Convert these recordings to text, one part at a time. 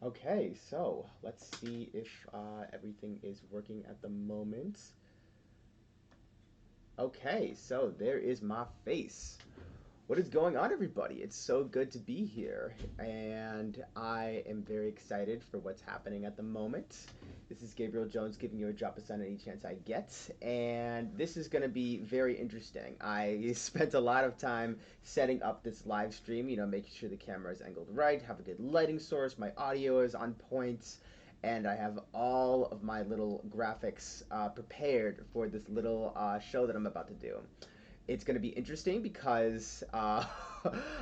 Okay, so let's see if everything is working at the moment. Okay, so there is my face. What is going on, everybody? It's so good to be here, and I am very excited for what's happening at the moment. This is Gabriel Jones giving you a drop of sun any chance I get, and this is going to be very interesting. I spent a lot of time setting up this live stream, making sure the camera is angled right, have a good lighting source, my audio is on point, and I have all of my little graphics prepared for this little show that I'm about to do. It's going to be interesting because I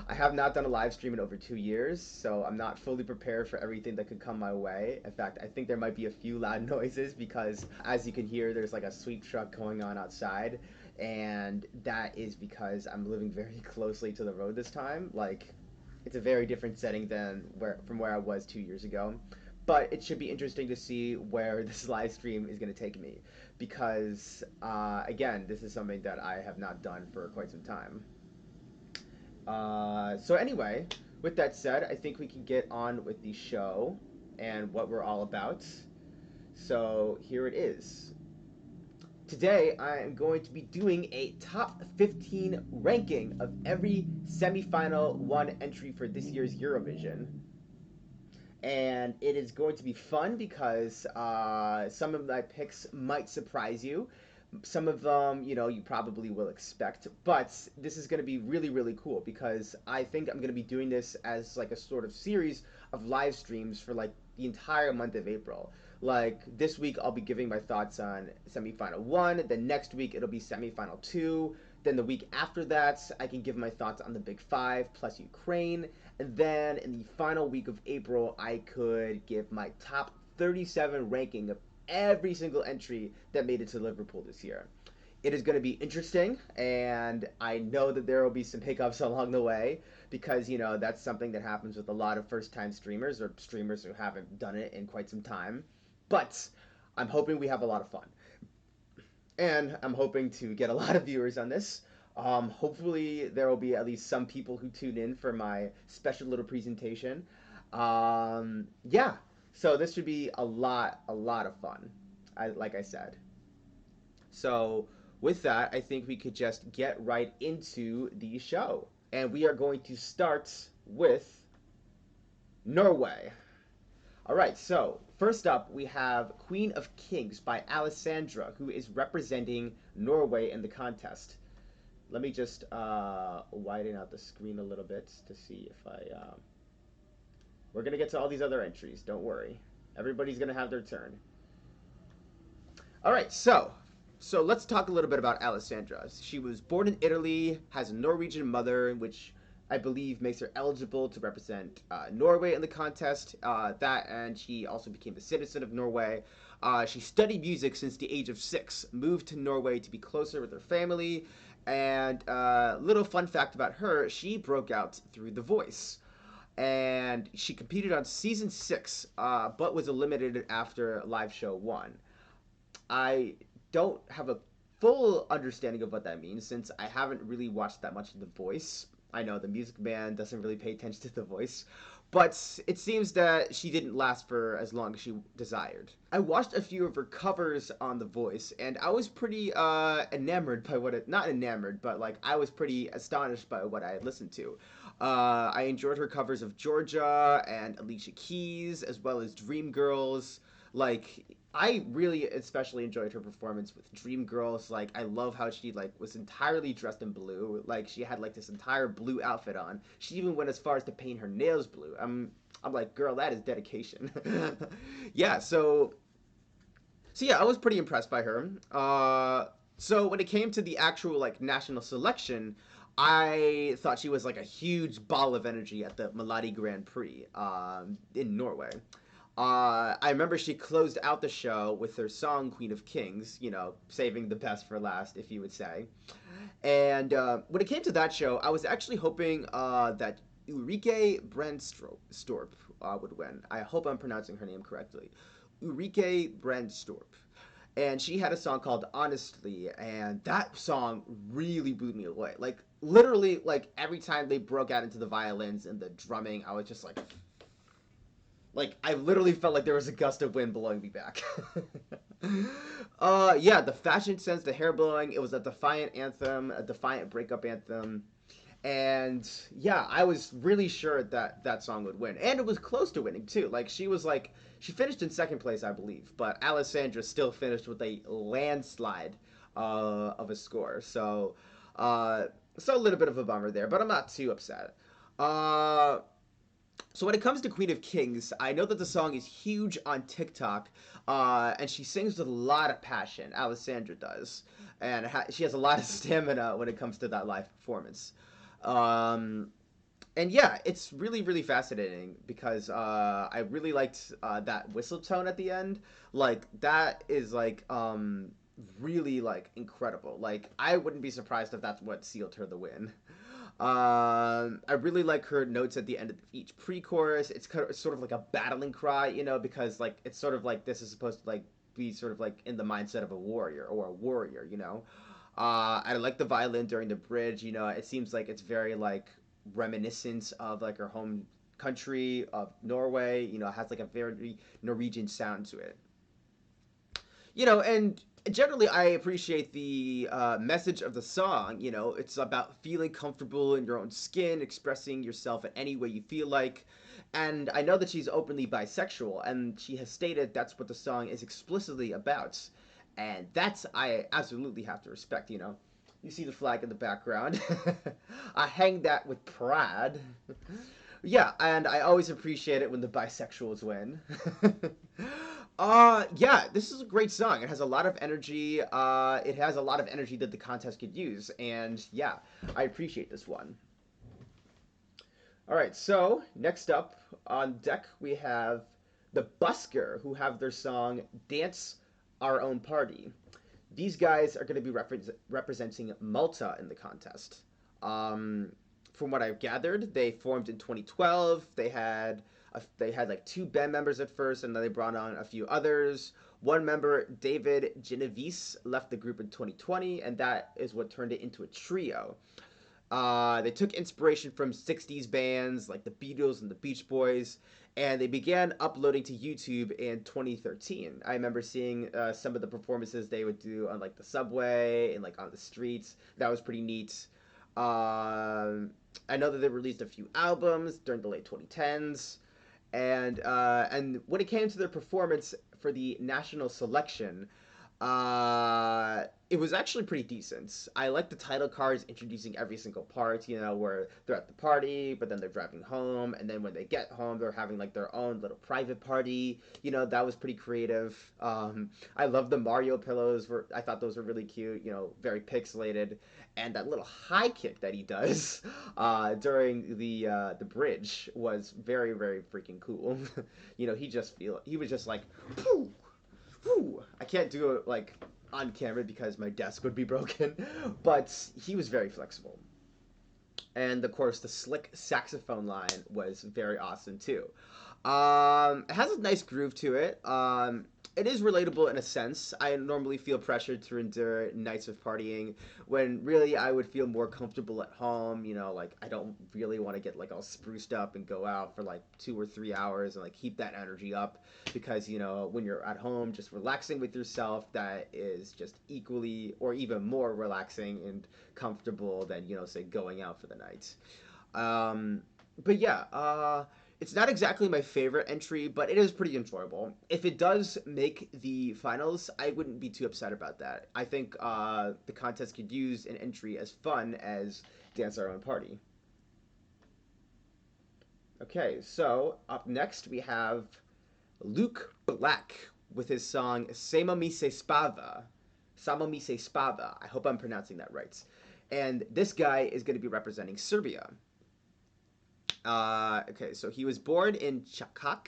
have not done a live stream in over 2 years, so I'm not fully prepared for everything that could come my way. In fact, I think there might be a few loud noises because, as you can hear, there's like a sweep truck going on outside, and that is because I'm living very closely to the road this time. Like, it's a very different setting than where I was 2 years ago. But it should be interesting to see where this live stream is going to take me because, again, this is something that I have not done for quite some time. So, anyway, with that said, I think we can get on with the show and what we're all about. So, here it is. Today, I am going to be doing a top 15 ranking of every semifinal one entry for this year's Eurovision. And it is going to be fun because some of my picks might surprise you. Some of them, you probably will expect, but this is going to be really, really cool because I think I'm going to be doing this as like a sort of series of live streams for like the entire month of April. Like this week, I'll be giving my thoughts on semifinal one. Then next week, it'll be semifinal two. Then the week after that, I can give my thoughts on the Big Five plus Ukraine. And then in the final week of April, I could give my top 37 ranking of every single entry that made it to Liverpool this year. It is going to be interesting, and I know that there will be some hiccups along the way because, that's something that happens with a lot of first time streamers or streamers who haven't done it in quite some time. But I'm hoping we have a lot of fun. And I'm hoping to get a lot of viewers on this. Hopefully, there will be at least some people who tune in for my special little presentation. Yeah, so this should be a lot of fun. Like I said. So with that, I think we could just get right into the show, and we are going to start with Norway. All right, so first up, we have Queen of Kings by Alessandra, who is representing Norway in the contest. Let me just widen out the screen a little bit to see if I. We're going to get to all these other entries, don't worry. Everybody's going to have their turn. All right, so let's talk a little bit about Alessandra. She was born in Italy, has a Norwegian mother, which I believe makes her eligible to represent Norway in the contest. That and she also became a citizen of Norway. She studied music since the age of 6, moved to Norway to be closer with her family, and little fun fact about her: she broke out through The Voice. And she competed on season 6, but was eliminated after live show 1. I don't have a full understanding of what that means since I haven't really watched that much of The Voice. I know the Music Man doesn't really pay attention to The Voice, but it seems that she didn't last for as long as she desired. I watched a few of her covers on The Voice, and I was pretty enamored by what it, not enamored, but like I was pretty astonished by what I had listened to. I enjoyed her covers of Georgia and Alicia Keys, as well as Dreamgirls. Like I really especially enjoyed her performance with Dreamgirls. Like I love how she like was entirely dressed in blue. Like she had like this entire blue outfit on. She even went as far as to paint her nails blue. I'm like, girl, that is dedication. Yeah, so yeah, I was pretty impressed by her. So when it came to the actual like national selection, I thought she was like a huge ball of energy at the Melodi Grand Prix in Norway. I remember she closed out the show with her song Queen of Kings, saving the best for last, if you would say. And when it came to that show, I was actually hoping that Ulrike Brandstorp would win. I hope I'm pronouncing her name correctly. Ulrike Brandstorp. And she had a song called Honestly, and that song really blew me away. Like, literally, like, every time they broke out into the violins and the drumming, I was just Like I literally felt like there was a gust of wind blowing me back. Yeah, the fashion sense, the hair blowing, it was a defiant anthem, a defiant breakup anthem. And yeah, I was really sure that that song would win, and it was close to winning too. Like she finished in second place, I believe, but Alessandra still finished with a landslide of a score. Uh, so a little bit of a bummer there, but I'm not too upset. Uh, so when it comes to Queen of Kings, I know that the song is huge on TikTok, and she sings with a lot of passion. Alessandra does, and she has a lot of stamina when it comes to that live performance. Um, and yeah, it's really really fascinating because I really liked that whistle tone at the end. Like that is like really like incredible. Like I wouldn't be surprised if that's what sealed her the win. I really like her notes at the end of each pre-chorus. It's kind of sort of like a battling cry, you know, because like it's sort of like this is supposed to like be sort of like in the mindset of a warrior or a warrior, you know. I like the violin during the bridge. You know, it seems like it's very like reminiscent of like her home country of Norway. You know, it has like a very Norwegian sound to it. You know, and generally I appreciate the message of the song. You know, it's about feeling comfortable in your own skin, expressing yourself in any way you feel like. And I know that she's openly bisexual, and she has stated that's what the song is explicitly about. And that's, I absolutely have to respect, you know. You see the flag in the background. I hang that with pride. Yeah, and I always appreciate it when the bisexuals win. Yeah, this is a great song. It has a lot of energy. It has a lot of energy that the contest could use, and yeah, I appreciate this one. All right, so next up on deck we have the Busker, who have their song "Dance Our Own Party." These guys are going to be representing Malta in the contest. Um, from what I've gathered, they formed in 2012. They had like two band members at first, and then they brought on a few others. One member, David Genovese, left the group in 2020, and that is what turned it into a trio. They took inspiration from 60s bands like the Beatles and the Beach Boys, and they began uploading to YouTube in 2013. I remember seeing some of the performances they would do on like the subway and like on the streets. That was pretty neat. I know that they released a few albums during the late 2010s, and when it came to their performance for the national selection, it was actually pretty decent. I like the title cards introducing every single part, you know, where they're at the party, but then they're driving home, and then when they get home, they're having like their own little private party. You know, that was pretty creative. I love the Mario pillows. I thought those were really cute. You know, very pixelated, and that little high kick that he does during the bridge was very very freaking cool. You know, he was just like. Poof! Whew, I can't do it like on camera because my desk would be broken, but he was very flexible. And of course, the slick saxophone line was very awesome too. It has a nice groove to it. It is relatable in a sense. I normally feel pressured to endure nights of partying when really I would feel more comfortable at home. You know, like I don't really want to get like all spruced up and go out for like 2 or 3 hours and like keep that energy up because you know when you're at home just relaxing with yourself, that is just equally or even more relaxing and comfortable than you know say going out for the night. Um, but yeah, it's not exactly my favorite entry, but it is pretty enjoyable. If it does make the finals, I wouldn't be too upset about that. I think the contest could use an entry as fun as Dance Our Own Party. Okay, so up next we have Luke Black with his song Samo mi se spava. Samo mi se spava. I hope I'm pronouncing that right. And this guy is going to be representing Serbia. Okay, so he was born in Chakak.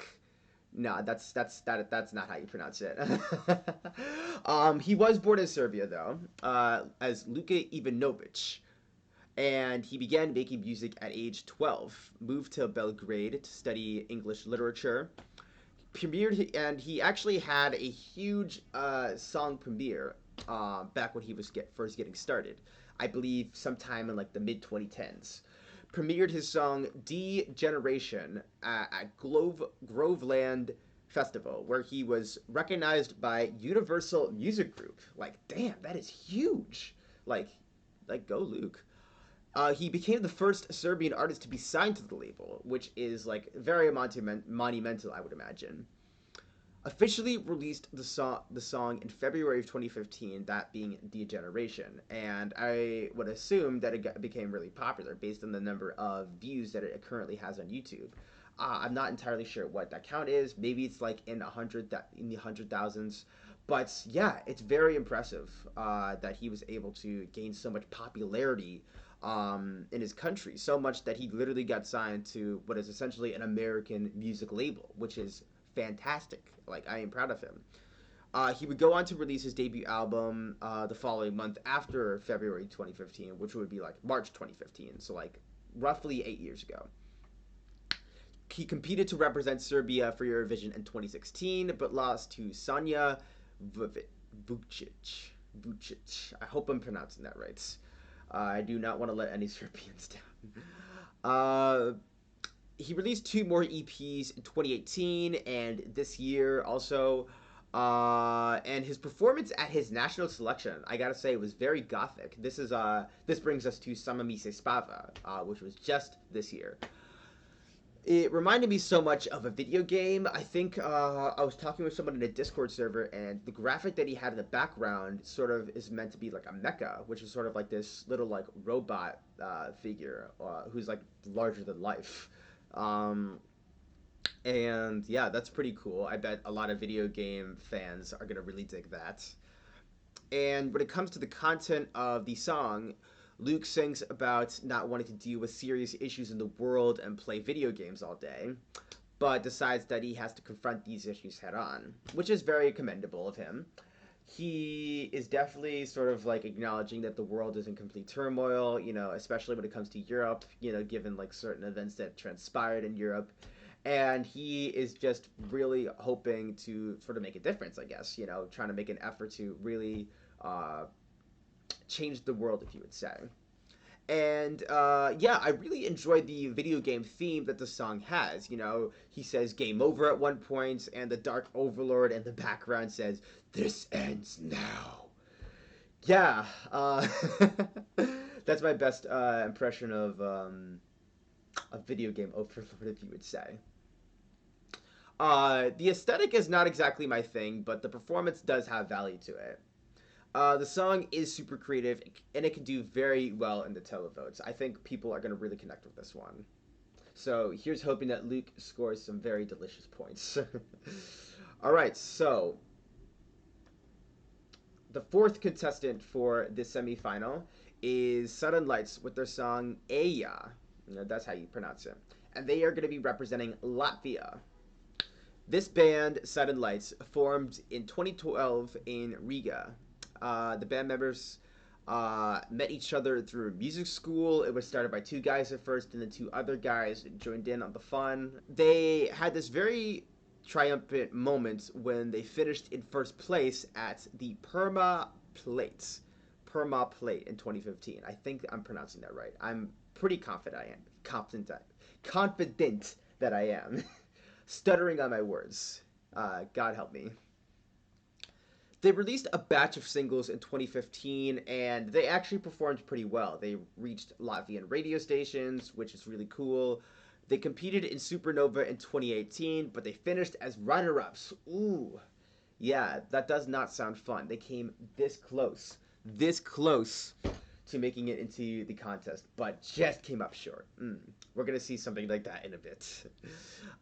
No, that's not how you pronounce it. He was born in Serbia though, as Luka Ivanovic, and he began making music at age 12. Moved to Belgrade to study English literature. Premiered, and he actually had a huge song premiere back when he was first getting started. I believe sometime in like the mid 2010s. premiered his song "Degeneration" at Groveland Festival, where he was recognized by Universal Music Group. Like, damn, that is huge. Like, go Luke. He became the first Serbian artist to be signed to the label, which is like very monumental, I would imagine. Officially released the song in February of 2015, that being Degeneration, and I would assume that it became really popular based on the number of views that it currently has on YouTube. I'm not entirely sure what that count is. Maybe it's like in the hundred thousands, but yeah, it's very impressive that he was able to gain so much popularity in his country, so much that he literally got signed to what is essentially an American music label, which is fantastic. Like, I am proud of him. He would go on to release his debut album the following month after February 2015, which would be like March 2015, so like roughly 8 years ago. He competed to represent Serbia for Eurovision in 2016, but lost to Sanja Vucic. I hope I'm pronouncing that right. I do not want to let any Serbians down. He released 2 more EPs in 2018 and this year also. And his performance at his national selection, I gotta say, was very gothic. This brings us to Samo spava, which was just this year. It reminded me so much of a video game. I think I was talking with someone in a Discord server, and the graphic that he had in the background sort of is meant to be like a mecha, which is sort of like this little like robot figure who's like larger than life. And yeah, that's pretty cool. I bet a lot of video game fans are gonna really dig that. And when it comes to the content of the song, Luke sings about not wanting to deal with serious issues in the world and play video games all day, but decides that he has to confront these issues head on, which is very commendable of him. He is definitely sort of like acknowledging that the world is in complete turmoil, especially when it comes to Europe, given like certain events that transpired in Europe. And he is just really hoping to sort of make a difference, I guess, trying to make an effort to really change the world, if you would say. And yeah, I really enjoyed the video game theme that the song has. He says "game over" at one point, and the Dark Overlord in the background says "this ends now." Yeah, that's my best impression of a video game overlord, if you would say. The aesthetic is not exactly my thing, but the performance does have value to it. The song is super creative, and it can do very well in the televotes. I think people are going to really connect with this one. So here's hoping that Luke scores some very delicious points. All right, so the 4th contestant for this semifinal is Sudden Lights with their song Aijā. That's how you pronounce it. And they are going to be representing Latvia. This band, Sudden Lights, formed in 2012 in Riga. The band members met each other through music school. It was started by 2 guys at first, and then 2 other guys joined in on the fun. They had this very triumphant moment when they finished in first place at the Perma Plate in 2015. I think I'm pronouncing that right. I'm pretty confident that I am. Stuttering on my words. God help me. They released a batch of singles in 2015, and they actually performed pretty well. They reached Latvian radio stations, which is really cool. They competed in Supernova in 2018, but they finished as runner-ups. Ooh. Yeah, that does not sound fun. They came this close to making it into the contest, but just came up short. We're going to see something like that in a bit.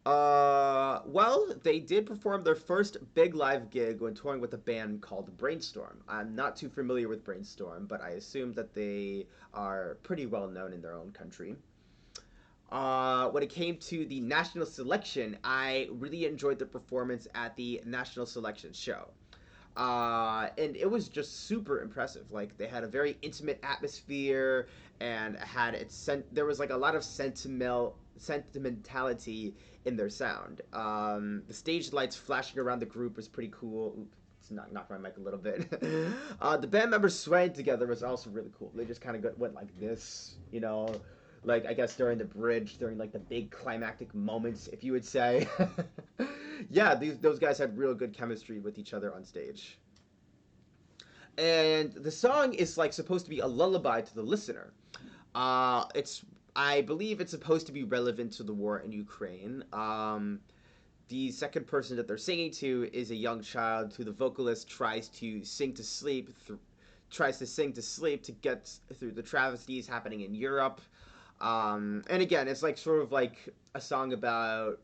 Well, they did perform their first big live gig when touring with a band called Brainstorm. I'm not too familiar with Brainstorm, but I assume that they are pretty well known in their own country. When it came to the national selection, I really enjoyed their performance at the national selection show. And it was just super impressive. Like, they had a very intimate atmosphere, and there was like a lot of sentimentality in their sound. The stage lights flashing around the group was pretty cool. Oops, knocked my mic a little bit. The band members swaying together was also really cool. They just kind of went like this, like I guess during the bridge, during like the big climactic moments, if you would say. Yeah, those guys had real good chemistry with each other on stage. And the song is like supposed to be a lullaby to the listener. It's I believe it's supposed to be relevant to the war in Ukraine. The second person that they're singing to is a young child who the vocalist tries to sing to sleep to get through the travesties happening in Europe. And again, it's like sort of like a song about,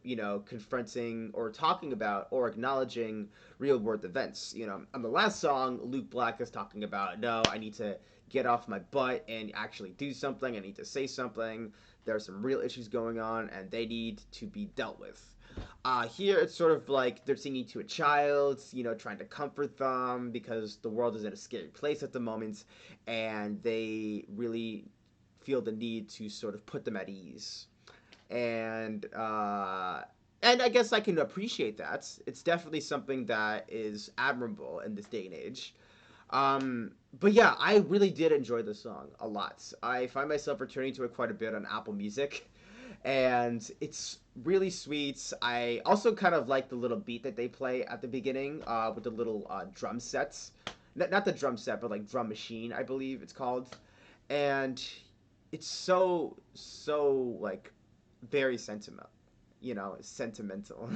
confronting or talking about or acknowledging real world events. On the last song, Luke Black is talking about, no, I need to get off my butt and actually do something. I need to say something. There are some real issues going on and they need to be dealt with. Here it's sort of like they're singing to a child, trying to comfort them because the world is in a scary place at the moment, and they really feel the need to sort of put them at ease. And I guess I can appreciate that. It's definitely something that is admirable in this day and age. But yeah, I really did enjoy the song a lot. I find myself returning to it quite a bit on Apple Music, and it's really sweet. I also kind of like the little beat that they play at the beginning with the little drum sets. Not the drum set, but like drum machine, I believe it's called. And it's so like very sentimental. Sentimental.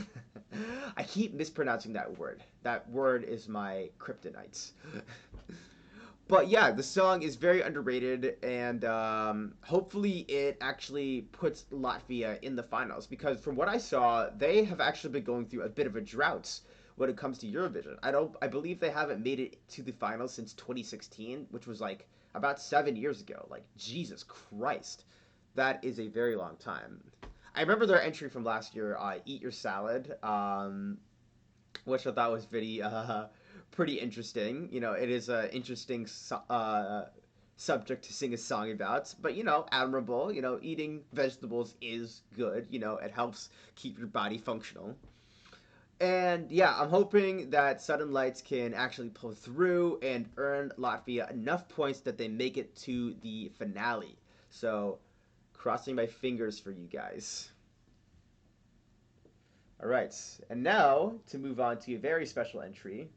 I keep mispronouncing that word. That word is my kryptonite. But yeah, the song is very underrated, and hopefully it actually puts Latvia in the finals. Because from what I saw, they have actually been going through a bit of a drought when it comes to Eurovision. I believe they haven't made it to the finals since 2016, which was like about 7 years ago. Like Jesus Christ, that is a very long time. I remember their entry from last year, "Eat Your Salad," which I thought was pretty interesting. It is an interesting subject to sing a song about, but admirable. Eating vegetables is good. It helps keep your body functional. And yeah, I'm hoping that Sudden Lights can actually pull through and earn Latvia enough points that they make it to the finale. So, crossing my fingers for you guys. All right, and now to move on to a very special entry.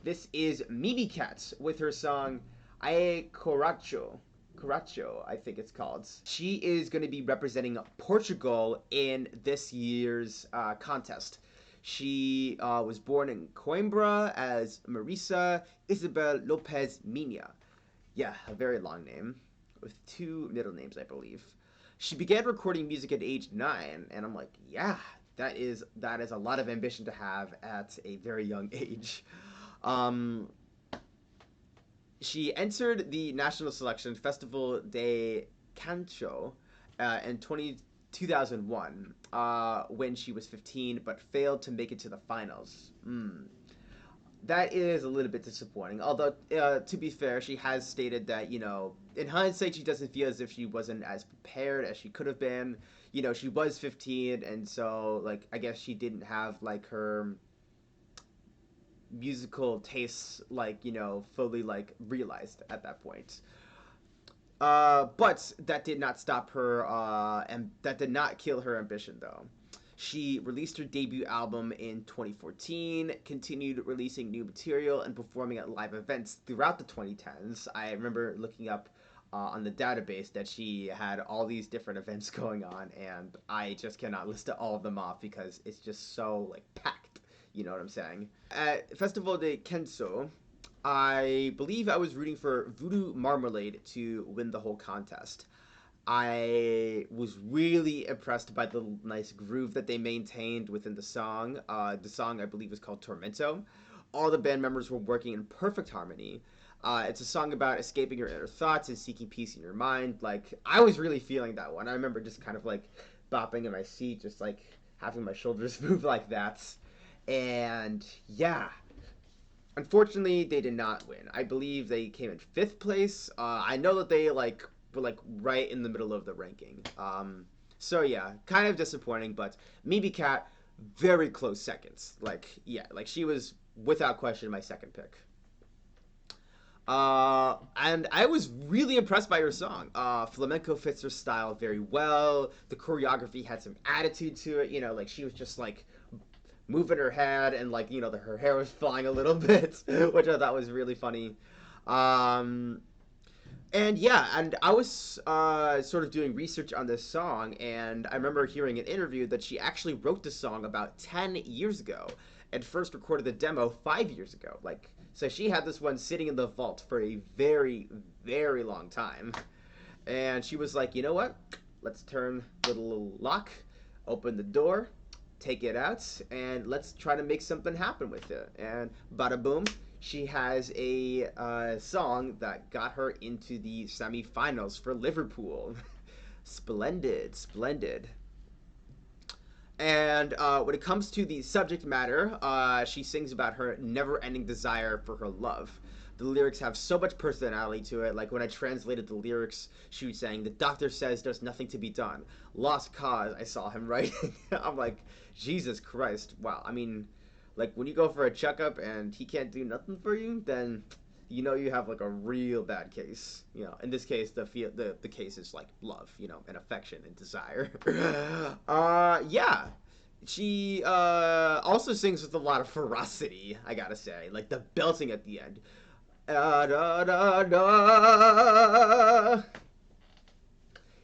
This is Mimicat with her song "Ai Coração." Coração, I think it's called. She is going to be representing Portugal in this year's contest. She was born in Coimbra as Marisa Isabel Lopes Minha. Yeah, a very long name with two middle names, I believe. She began recording music at age 9, and I'm like, yeah, that is a lot of ambition to have at a very young age. Um, she entered the national selection Festival de Cancho in 2001 when she was 15, but failed to make it to the finals. That is a little bit disappointing. Although, to be fair, she has stated that, in hindsight, she doesn't feel as if she wasn't as prepared as she could have been. She was 15, and so, like, I guess she didn't have, like, her musical tastes, like, fully, like, realized at that point. But that did not stop her, and that did not kill her ambition, though. She released her debut album in 2014, continued releasing new material and performing at live events throughout the 2010s. I remember looking up on the database that she had all these different events going on, and I just cannot list all of them off because it's just so, like, packed. You know what I'm saying? At Festival de Kenso, I believe I was rooting for Voodoo Marmalade to win the whole contest. I was really impressed by the nice groove that they maintained within the song. The song, I believe, was called Tormento. All the band members were working in perfect harmony. It's a song about escaping your inner thoughts and seeking peace in your mind. Like, I was really feeling that one. I remember just kind of, like, bopping in my seat, just, like, having my shoulders move like that. And, yeah. Unfortunately, they did not win. I believe they came in 5th place. I know that they, like, were like right in the middle of the ranking. So yeah, kind of disappointing, but Mimicat, very close seconds. Like, yeah, like she was without question my second pick. And I was really impressed by her song. Flamenco fits her style very well. The choreography had some attitude to it. You know, like she was just like moving her head and like her hair was flying a little bit, which I thought was really funny. Um, and yeah, and I was sort of doing research on this song, and I remember hearing an interview that she actually wrote the song about 10 years ago and first recorded the demo 5 years ago. Like, so she had this one sitting in the vault for a very, very long time. And she was like, you know what? Let's turn the little lock, open the door, take it out, and let's try to make something happen with it. And bada boom, she has a song that got her into the semifinals for Liverpool. Splendid, splendid. And when it comes to the subject matter, she sings about her never-ending desire for her love. The lyrics have so much personality to it. Like when I translated the lyrics, she was saying, "The doctor says there's nothing to be done. Lost cause." I saw him writing. I'm like, Jesus Christ! Wow. I mean, like when you go for a checkup and he can't do nothing for you, then you know you have like a real bad case. You know, in this case, the case is like love, and affection and desire. Yeah. She also sings with a lot of ferocity, I gotta say. Like the belting at the end. Da, da, da, da.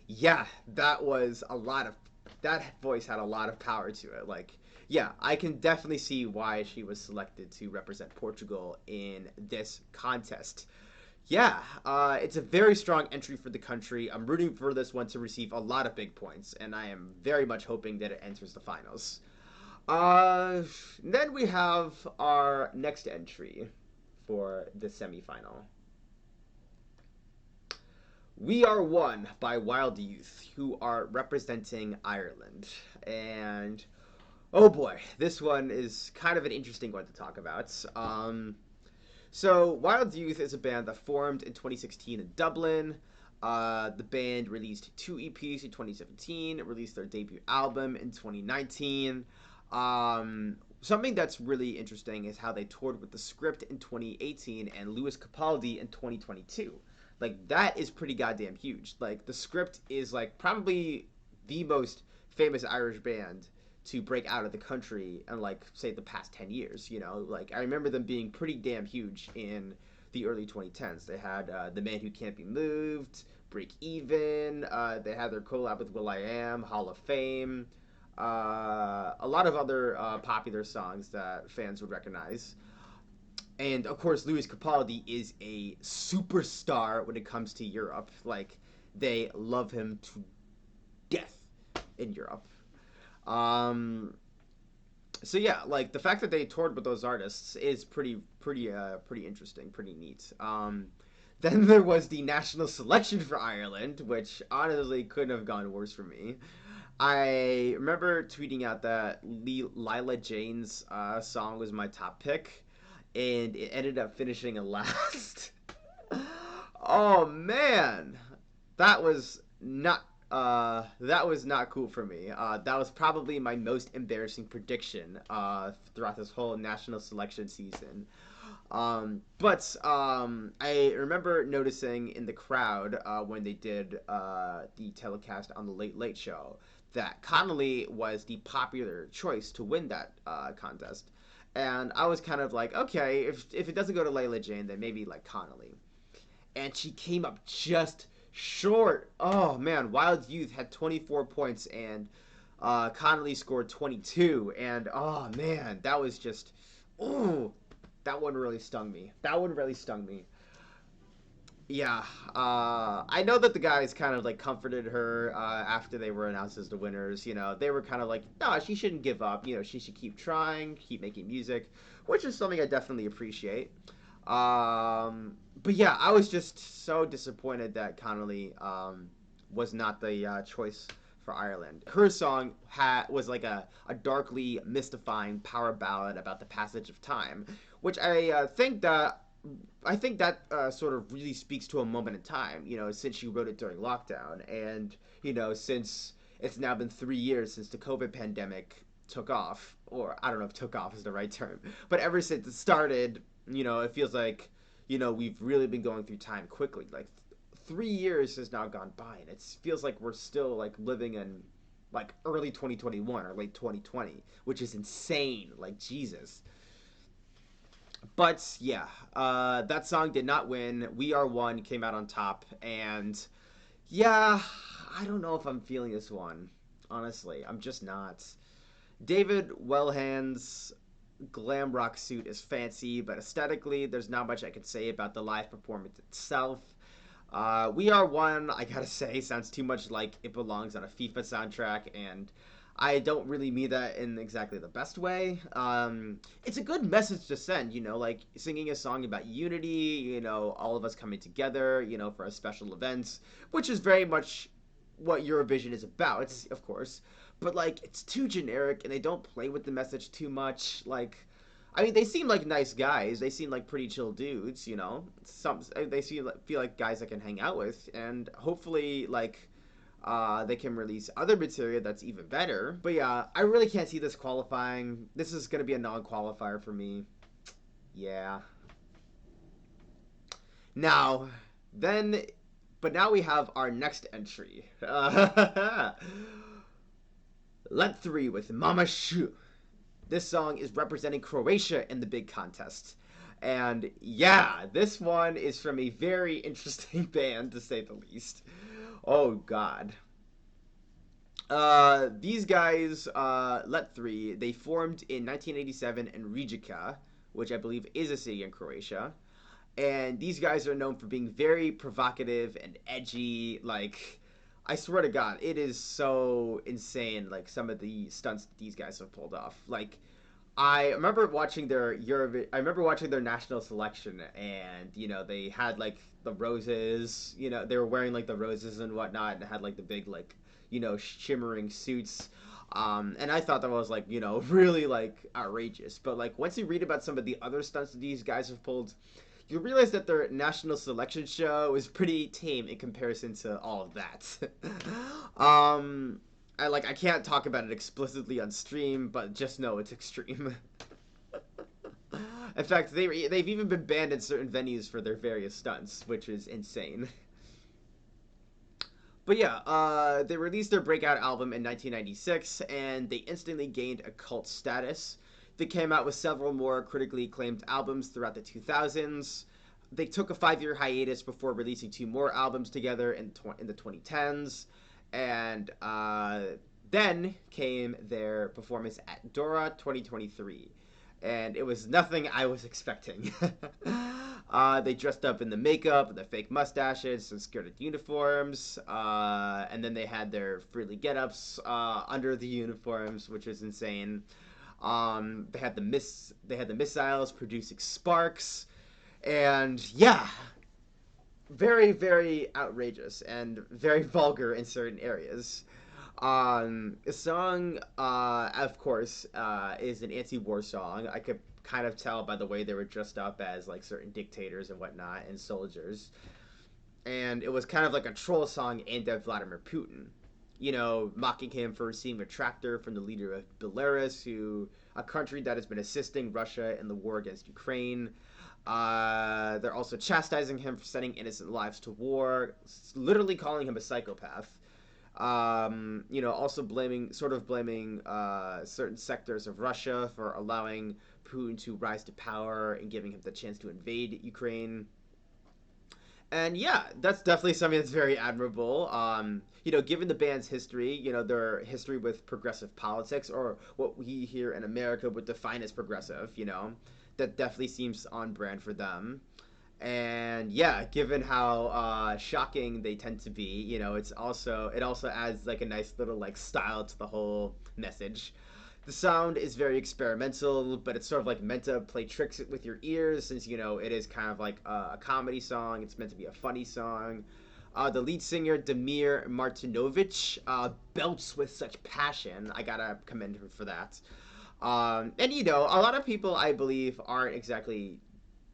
Yeah, that voice had a lot of power to it. Like, yeah, I can definitely see why she was selected to represent Portugal in this contest. Yeah, it's a very strong entry for the country. I'm rooting for this one to receive a lot of big points, and I am very much hoping that it enters the finals. Uh, then we have our next entry for the semifinal. We Are One by Wild Youth, who are representing Ireland. And oh boy, this one is kind of an interesting one to talk about. So Wild Youth is a band that formed in 2016 in Dublin. The band released two EPs in 2017, released their debut album in 2019. Something that's really interesting is how they toured with the Script in 2018 and Lewis Capaldi in 2022. Like that is pretty goddamn huge. Like the Script is like probably the most famous Irish band to break out of the country in like say the past 10 years. Like I remember them being pretty damn huge in the early 2010s. They had The Man Who Can't Be Moved, Break Even. They had their collab with will.i.am, Hall of Fame. A lot of other popular songs that fans would recognize. And of course, Lewis Capaldi is a superstar when it comes to Europe. Like, they love him to death in Europe. Um, so yeah, like the fact that they toured with those artists is pretty interesting, pretty neat. Then there was the national selection for Ireland, which honestly couldn't have gone worse for me. I remember tweeting out that Lila Jane's song was my top pick, and it ended up finishing in last. Oh man, that was not that was not cool for me. That was probably my most embarrassing prediction throughout this whole national selection season. But I remember noticing in the crowd when they did the telecast on the Late Late Show that Connolly was the popular choice to win that contest. And I was kind of like, okay, if it doesn't go to Layla Jane, then maybe like Connolly. And she came up just short. Oh man, Wild Youth had 24 points and Connolly scored 22. And oh man, that was just, ooh, that one really stung me. That one really stung me. Yeah, I know that the guys kind of like comforted her after they were announced as the winners. They were kind of like, no, she shouldn't give up. She should keep trying, keep making music, which is something I definitely appreciate. But yeah, I was just so disappointed that Connolly was not the choice for Ireland. Her song was like a darkly mystifying power ballad about the passage of time, which I think that sort of really speaks to a moment in time, since she wrote it during lockdown. And, since it's now been 3 years since the COVID pandemic took off, or I don't know if took off is the right term, but ever since it started, it feels like we've really been going through time quickly. Like 3 years has now gone by, and it feels like we're still like living in like early 2021 or late 2020, which is insane. Like Jesus. But yeah, that song did not win. We Are One came out on top, and yeah, I don't know if I'm feeling this one. Honestly, I'm just not. David Wellhand's glam rock suit is fancy, but aesthetically, there's not much I could say about the live performance itself. We Are One, I gotta say, sounds too much like it belongs on a FIFA soundtrack, and I don't really mean that in exactly the best way. It's a good message to send, like singing a song about unity, all of us coming together, for a special event, which is very much what Eurovision is about, of course. But, like, it's too generic, and they don't play with the message too much. Like, I mean, they seem like nice guys. They seem like pretty chill dudes, They feel like guys I can hang out with, and hopefully, like, they can release other material that's even better. But yeah, I really can't see this qualifying. This is gonna be a non-qualifier for me. Yeah. Now, then, but now we have our next entry. Let 3 with Mama Shu. This song is representing Croatia in the big contest. And yeah, this one is from a very interesting band, to say the least. Oh, God. These guys, Let 3, they formed in 1987 in Rijeka, which I believe is a city in Croatia. And these guys are known for being very provocative and edgy. Like, I swear to God, it is so insane, like, some of the stunts that these guys have pulled off. Like, I remember watching their national selection, and they had like the roses. They were wearing like the roses and whatnot, and had like the big like shimmering suits. And I thought that was like really like outrageous. But like once you read about some of the other stunts that these guys have pulled, you realize that their national selection show is pretty tame in comparison to all of that. I can't talk about it explicitly on stream, but just know it's extreme. In fact, they've even been banned in certain venues for their various stunts, which is insane. But yeah, they released their breakout album in 1996, and they instantly gained a cult status. They came out with several more critically acclaimed albums throughout the 2000s. They took a 5-year hiatus before releasing 2 more albums together in the 2010s. And then came their performance at Dora 2023. And it was nothing I was expecting. They dressed up in the makeup, the fake mustaches, and skirted uniforms. And then they had their frilly get-ups under the uniforms, which is insane. They had the missiles producing sparks. And yeah, very, very outrageous and very vulgar in certain areas. The song, of course, is an anti-war song. I could kind of tell by the way they were dressed up as like certain dictators and whatnot and soldiers. And it was kind of like a troll song aimed at Vladimir Putin. Mocking him for receiving a tractor from the leader of Belarus, a country that has been assisting Russia in the war against Ukraine. They're also chastising him for sending innocent lives to war, literally calling him a psychopath. Also blaming certain sectors of Russia for allowing Putin to rise to power and giving him the chance to invade Ukraine. And yeah, that's definitely something that's very admirable. Given the band's history, their history with progressive politics, or what we here in America would define as progressive, that definitely seems on brand for them. And yeah, given how shocking they tend to be, it also adds like a nice little like style to the whole message. The sound is very experimental, but it's sort of like meant to play tricks with your ears, since it is kind of like a comedy song. It's meant to be a funny song. The lead singer Damir Martinovic belts with such passion. I gotta commend him for that. And a lot of people, I believe, aren't exactly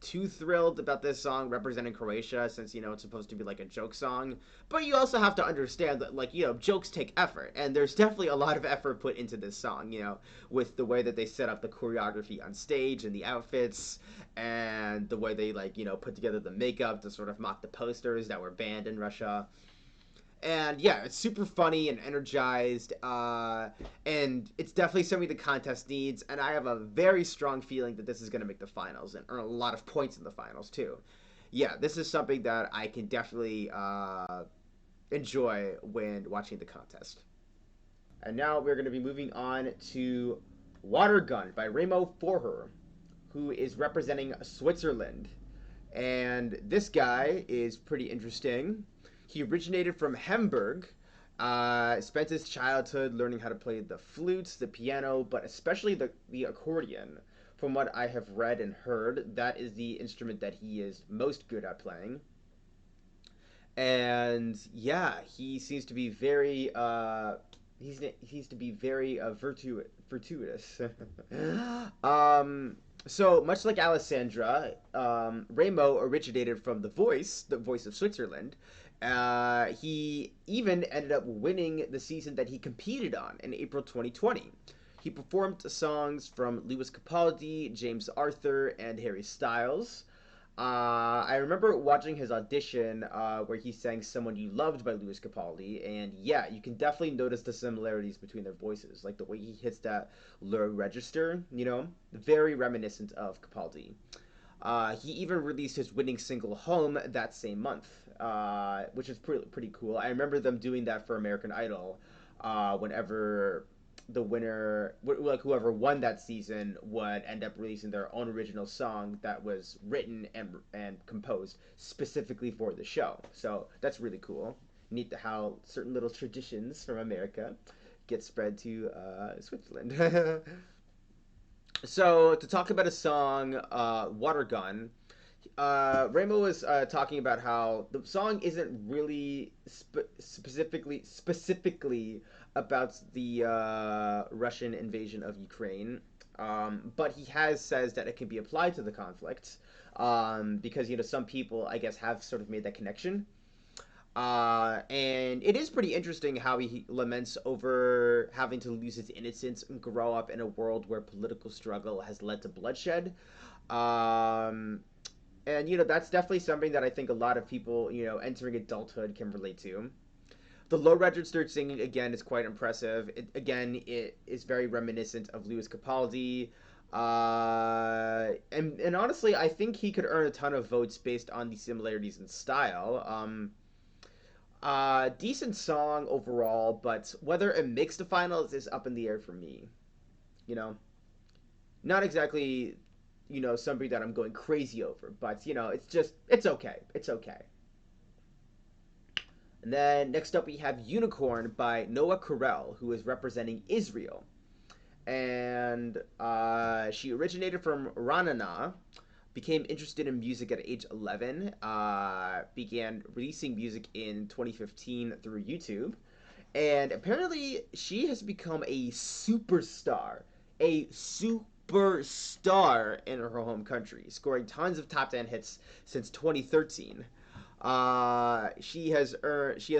too thrilled about this song representing Croatia, since it's supposed to be like a joke song. But you also have to understand that, like, jokes take effort, and there's definitely a lot of effort put into this song. With the way that they set up the choreography on stage and the outfits, and the way they, like, put together the makeup to sort of mock the posters that were banned in Russia. And yeah, it's super funny and energized, and it's definitely something the contest needs. And I have a very strong feeling that this is going to make the finals and earn a lot of points in the finals too. Yeah, this is something that I can definitely enjoy when watching the contest. And now we're going to be moving on to Watergun by Remo Forher, who is representing Switzerland. And this guy is pretty interesting. He originated from Hamburg, spent his childhood learning how to play the flutes, the piano, but especially the accordion. From what I have read and heard, that is the instrument that he is most good at playing. And yeah, he seems to be very virtuous. So much like Alessandra, Remo originated from the voice of Switzerland. He even ended up winning the season that he competed on in April 2020. He performed songs from Lewis Capaldi, James Arthur, and Harry Styles. I remember watching his audition where he sang Someone You Loved by Lewis Capaldi, and yeah, you can definitely notice the similarities between their voices, like the way he hits that low register, very reminiscent of Capaldi. He even released his winning single Home that same month, which is pretty cool. I remember them doing that for American Idol whenever the winner, like whoever won that season, would end up releasing their own original song that was written and composed specifically for the show. So that's really cool. Neat how certain little traditions from America get spread to Switzerland. So to talk about a song, Watergun, Remo was talking about how the song isn't really specifically about the Russian invasion of Ukraine, but he says that it can be applied to the conflict, because some people, I guess, have sort of made that connection. And it is pretty interesting how he laments over having to lose his innocence and grow up in a world where political struggle has led to bloodshed. And that's definitely something that I think a lot of people, entering adulthood can relate to. The low registered singing again is quite impressive. It is very reminiscent of Lewis Capaldi. And honestly, I think he could earn a ton of votes based on the similarities in style. Decent song overall, but whether it makes the finals is up in the air for me. You know, not exactly, something that I'm going crazy over, but it's okay. It's okay. And then next up we have Unicorn by Noa Kirel, who is representing Israel. And she originated from Ranana, became interested in music at age 11, began releasing music in 2015 through YouTube, and apparently she has become a superstar. A superstar in her home country, scoring tons of top 10 hits since 2013. She has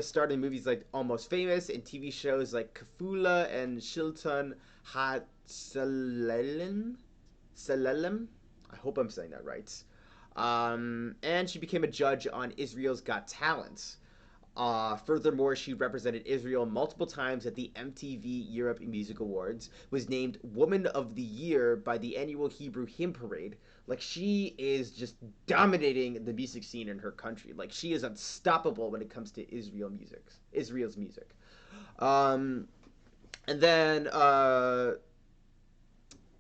starred in movies like Almost Famous and TV shows like Kafula and Shilton Hatsalelem. I hope I'm saying that right. And she became a judge on Israel's Got Talent. Furthermore, she represented Israel multiple times at the MTV Europe Music Awards, was named Woman of the Year by the annual Hebrew Hymn Parade. Like, she is just dominating the music scene in her country. Like, she is unstoppable when it comes to Israel's music. And then,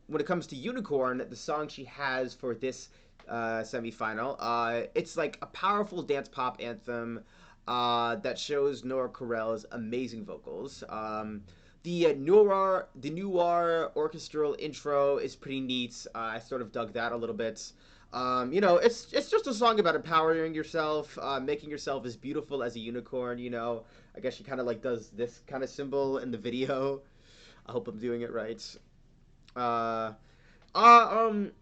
when it comes to Unicorn, the song she has for this semifinal, it's like a powerful dance pop anthem that shows Noa Kirel's amazing vocals. The noir orchestral intro is pretty neat. I sort of dug that a little bit. It's just a song about empowering yourself, making yourself as beautiful as a unicorn. I guess she kind of like does this kind of symbol in the video. I hope I'm doing it right. Uh, uh, um,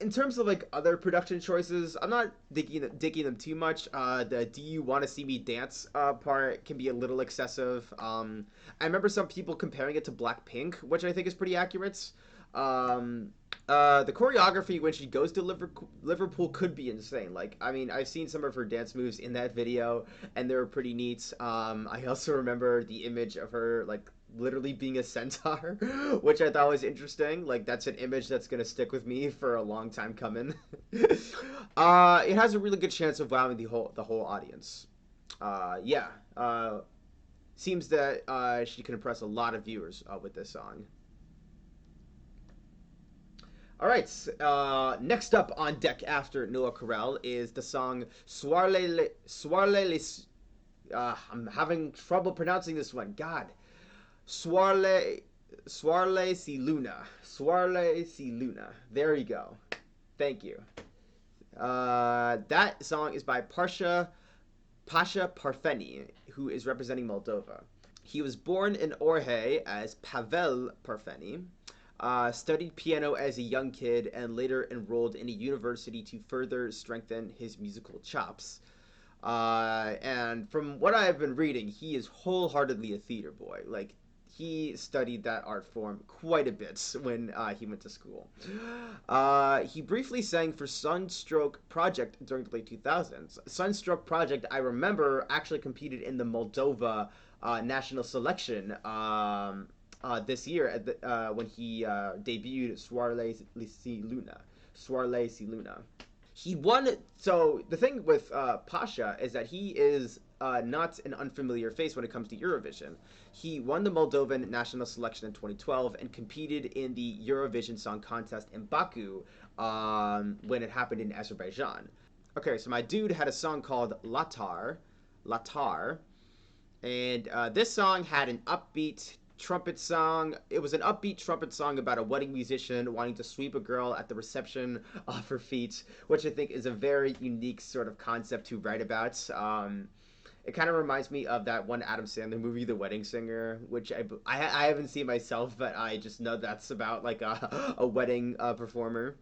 in terms of like other production choices, I'm not digging them too much. The "Do You Want to See Me Dance" part can be a little excessive. I remember some people comparing it to Blackpink, which I think is pretty accurate. Um, the choreography when she goes to Liverpool could be insane. Like, I mean, I've seen some of her dance moves in that video, and they were pretty neat. I also remember the image of her like literally being a centaur, which I thought was interesting. Like that's an image that's gonna stick with me for a long time coming. It has a really good chance of wowing the whole audience. Yeah. Seems that she can impress a lot of viewers with this song. All right. Next up on deck after Noa Kirel is the song Soarele. I'm having trouble pronouncing this one. God. Soarele si Luna. Soarele si Luna. There you go. Thank you. That song is by Pasha Parfeni, who is representing Moldova. He was born in Orhei as Pavel Parfeni, studied piano as a young kid, and later enrolled in a university to further strengthen his musical chops. And from what I've been reading, he is wholeheartedly a theater boy. Like, he studied that art form quite a bit when he went to school. He briefly sang for Sunstroke Project during the late 2000s. Sunstroke Project, I remember, actually competed in the Moldova national selection this year at when he debuted Soarele si Luna. Soarele si Luna. He won. So the thing with Pasha is that he is not an unfamiliar face when it comes to Eurovision. He won the Moldovan national selection in 2012 and competed in the Eurovision Song Contest in Baku when it happened in Azerbaijan. Okay, so my dude had a song called Latar, and this song had an upbeat trumpet song. It was an upbeat trumpet song about a wedding musician wanting to sweep a girl at the reception off her feet, which I think is a very unique sort of concept to write about. It kind of reminds me of that one Adam Sandler movie, The Wedding Singer, which I haven't seen myself, but I just know that's about like a wedding performer.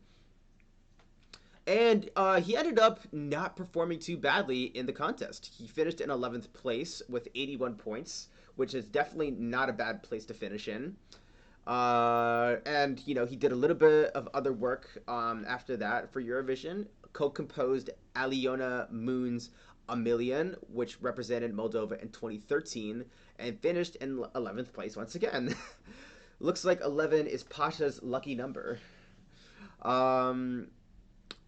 And he ended up not performing too badly in the contest. He finished in 11th place with 81 points, which is definitely not a bad place to finish in. And, you know, he did a little bit of other work after that for Eurovision. Co-composed Aliona Moon's A Million, which represented Moldova in 2013, and finished in 11th place once again. Looks like 11 is Pasha's lucky number.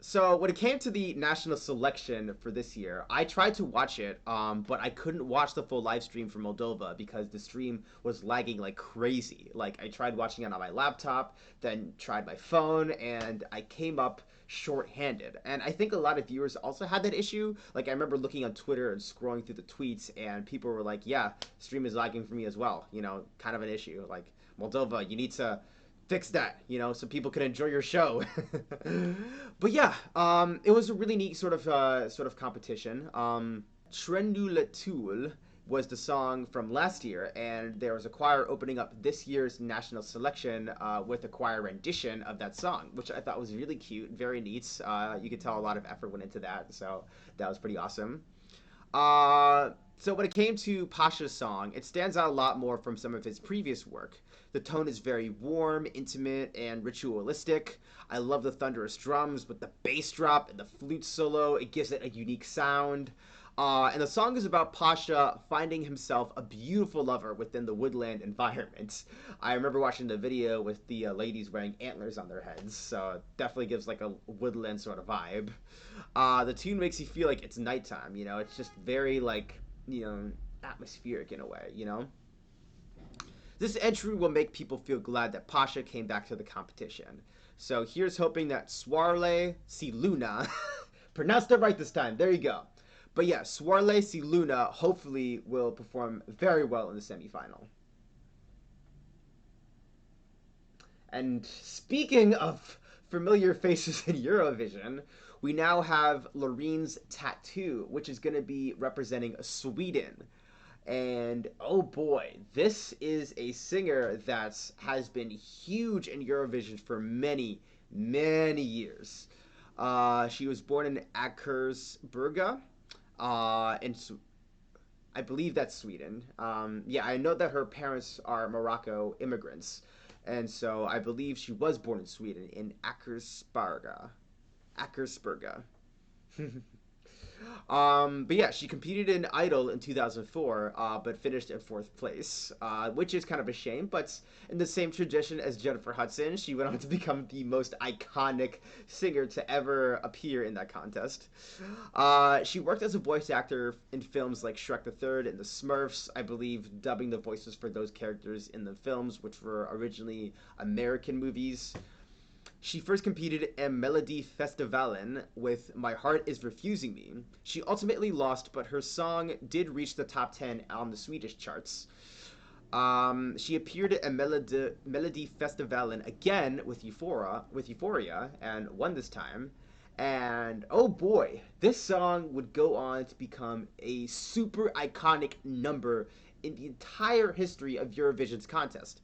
So when it came to the national selection for this year, I tried to watch it, but I couldn't watch the full live stream for Moldova because the stream was lagging like crazy. Like I tried watching it on my laptop, then tried my phone, and I came up short-handed. And I think a lot of viewers also had that issue. Like I remember looking on Twitter and scrolling through the tweets, and people were like, "Yeah, stream is lagging for me as well." You know, kind of an issue. Like Moldova, you need to fix that, you know, so people can enjoy your show. But yeah, it was a really neat sort of competition. Trenulatul was the song from last year, and there was a choir opening up this year's national selection with a choir rendition of that song, which I thought was really cute, very neat. You could tell a lot of effort went into that, so that was pretty awesome. So when it came to Pasha's song, it stands out a lot more from some of his previous work. The tone is very warm, intimate, and ritualistic. I love the thunderous drums with the bass drop and the flute solo. It gives it a unique sound. And the song is about Pasha finding himself a beautiful lover within the woodland environment. I remember watching the video with the ladies wearing antlers on their heads, so it definitely gives like a woodland sort of vibe. The tune makes you feel like it's nighttime, you know? It's just very like, you know, atmospheric in a way, you know? This entry will make people feel glad that Pasha came back to the competition. So here's hoping that Soarele si Luna, pronounced it right this time, there you go. But yeah, Soarele si Luna hopefully will perform very well in the semifinal. And speaking of familiar faces in Eurovision, we now have Loreen's Tattoo, which is going to be representing Sweden. And oh boy, this is a singer that has been huge in Eurovision for many, many years. She was born in Akersberga, in I believe that's Sweden. Yeah, I know that her parents are Morocco immigrants, and so I believe she was born in Sweden in Akersberga. Akersberga. But yeah, she competed in Idol in 2004, but finished in fourth place, which is kind of a shame. But in the same tradition as Jennifer Hudson, she went on to become the most iconic singer to ever appear in that contest. She worked as a voice actor in films like Shrek the Third and The Smurfs, I believe, dubbing the voices for those characters in the films, which were originally American movies. She first competed in Melodifestivalen with My Heart Is Refusing Me. She ultimately lost, but her song did reach the top 10 on the Swedish charts. She appeared at Melodifestivalen again with Euphoria, and won this time. And oh boy, this song would go on to become a super iconic number in the entire history of Eurovision's contest.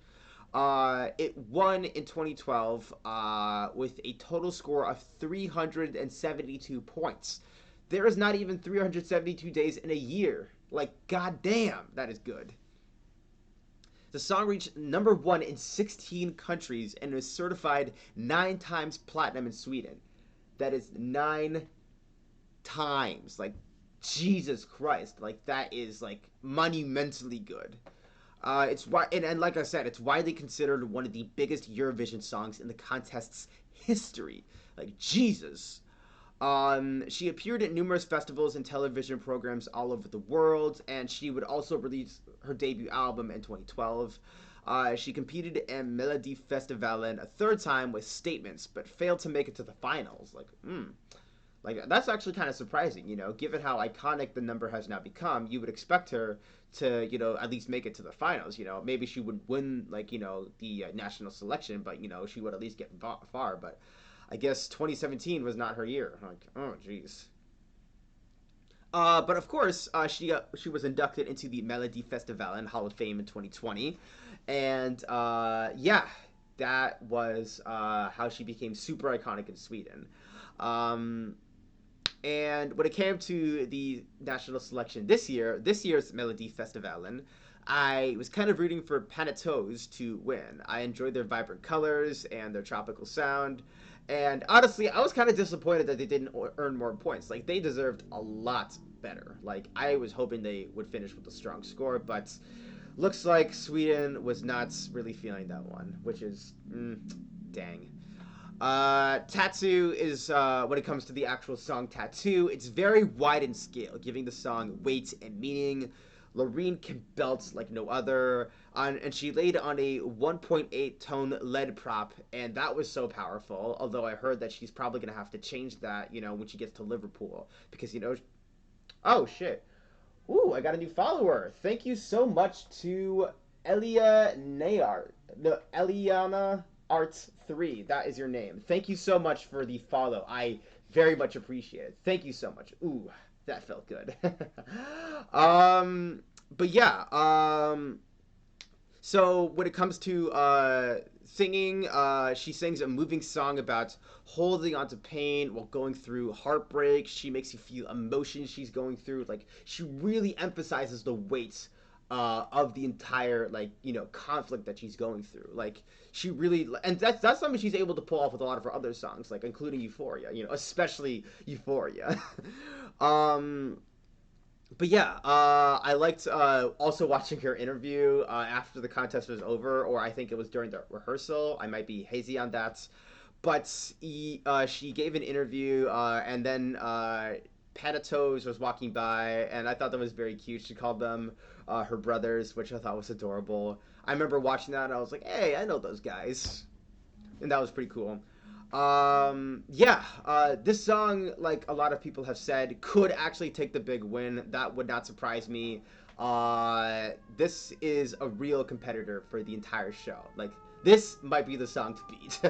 It won in 2012 with a total score of 372 points. There is not even 372 days in a year. Like, goddamn, that is good. The song reached number one in 16 countries and was certified 9 times platinum in Sweden. That is 9 times. Like, Jesus Christ. Like, that is, like, monumentally good. And like I said, it's widely considered one of the biggest Eurovision songs in the contest's history. Like, Jesus. She appeared at numerous festivals and television programs all over the world, and she would also release her debut album in 2012. She competed in Melodifestivalen a third time with Statements, but failed to make it to the finals. Like, that's actually kind of surprising, you know, given how iconic the number has now become. You would expect her to, you know, at least make it to the finals, you know. Maybe she would win, like, you know, the national selection, but, you know, she would at least get far. But I guess 2017 was not her year. Like, oh, jeez. But of course, she was inducted into the Melodifestivalen Hall of Fame in 2020. And, yeah, that was how she became super iconic in Sweden. And when it came to the national selection this year's Melodifestivalen, I was kind of rooting for Panettone to win. I enjoyed their vibrant colors and their tropical sound. And honestly, I was kind of disappointed that they didn't earn more points. Like, they deserved a lot better. Like, I was hoping they would finish with a strong score, but looks like Sweden was not really feeling that one, which is, dang. Tattoo is, when it comes to the actual song Tattoo, it's very wide in scale, giving the song weight and meaning. Loreen can belt like no other, and she laid on a 1.8 tone lead prop, and that was so powerful, although I heard that she's probably going to have to change that, you know, when she gets to Liverpool, because, you know, oh, shit. Ooh, I got a new follower. Thank you so much to Eliana Arts 3. That is your name. Thank you so much for the follow. I very much appreciate it. Thank you so much. Ooh, that felt good. But yeah, so when it comes to singing, she sings a moving song about holding on to pain while going through heartbreak. She makes you feel emotions she's going through. Like, she really emphasizes the weight of the entire, like, you know, conflict that she's going through. Like, she really, and that's something she's able to pull off with a lot of her other songs, like including Euphoria, you know, especially Euphoria. But yeah, I liked also watching her interview after the contest was over, or I think it was during the rehearsal. I might be hazy on that, but she gave an interview, and then Panatoes was walking by, and I thought that was very cute. She called them her brothers, which I thought was adorable. I remember watching that, and I was like, "Hey, I know those guys," and that was pretty cool. Yeah, this song, like a lot of people have said, could actually take the big win. That would not surprise me. This is a real competitor for the entire show. Like, this might be the song to beat.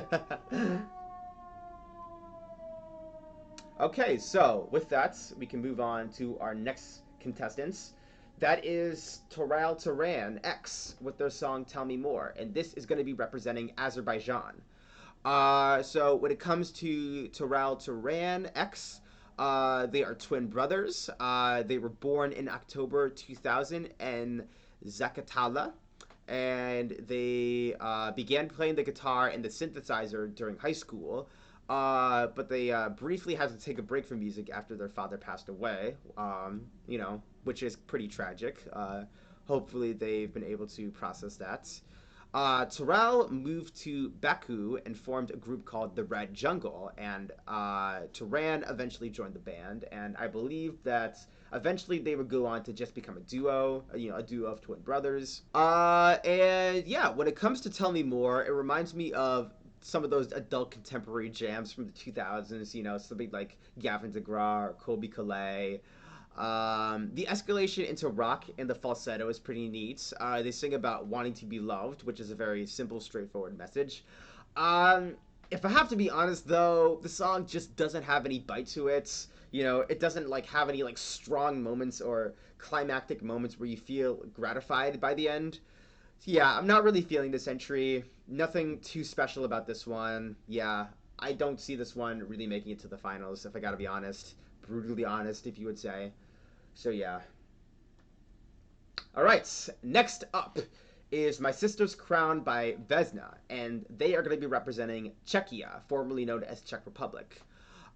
Okay, so with that, we can move on to our next contestants. That is TuralTuranX with their song Tell Me More, and this is going to be representing Azerbaijan. So when it comes to TuralTuranX, they are twin brothers. They were born in October 2000 in Zakatala, and they began playing the guitar and the synthesizer during high school. But they briefly had to take a break from music after their father passed away. Which is pretty tragic. Hopefully, they've been able to process that. Terrell moved to Baku and formed a group called the Red Jungle, and Turan eventually joined the band, and I believe that eventually they would go on to just become a duo, a duo of twin brothers. And yeah, when it comes to Tell Me More, it reminds me of some of those adult contemporary jams from the 2000s, something like Gavin DeGraw or Colby Calais. The escalation into rock and the falsetto is pretty neat. They sing about wanting to be loved, which is a very simple, straightforward message. If I have to be honest, though, the song just doesn't have any bite to it. It doesn't have any strong moments or climactic moments where you feel gratified by the end. So, yeah, I'm not really feeling this entry. Nothing too special about this one. Yeah, I don't see this one really making it to the finals, if I gotta be honest. Brutally honest, if you would say. So yeah. All right. Next up is My Sister's Crown by Vesna, and they are going to be representing Czechia, formerly known as Czech Republic.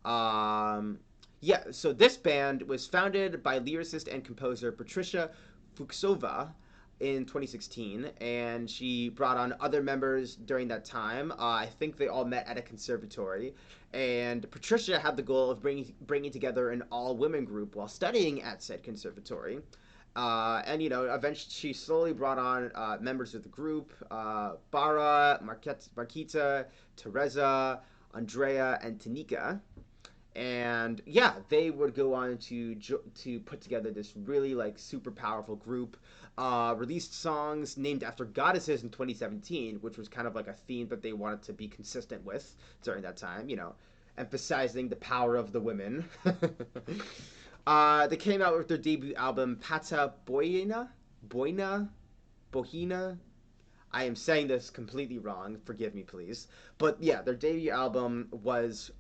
Yeah. So this band was founded by lyricist and composer Patricia Fuksova in 2016, and she brought on other members during that time. I think they all met at a conservatory, and Patricia had the goal of bringing together an all-women group while studying at said conservatory. And eventually she slowly brought on members of the group: Bara, Marquita, Teresa, Andrea, and Tanika. And yeah, they would go on to put together this really super powerful group. Released songs named after goddesses in 2017, which was kind of a theme that they wanted to be consistent with during that time. Emphasizing the power of the women. They came out with their debut album Pata Bohina. I am saying this completely wrong. Forgive me, please. But yeah, their debut album was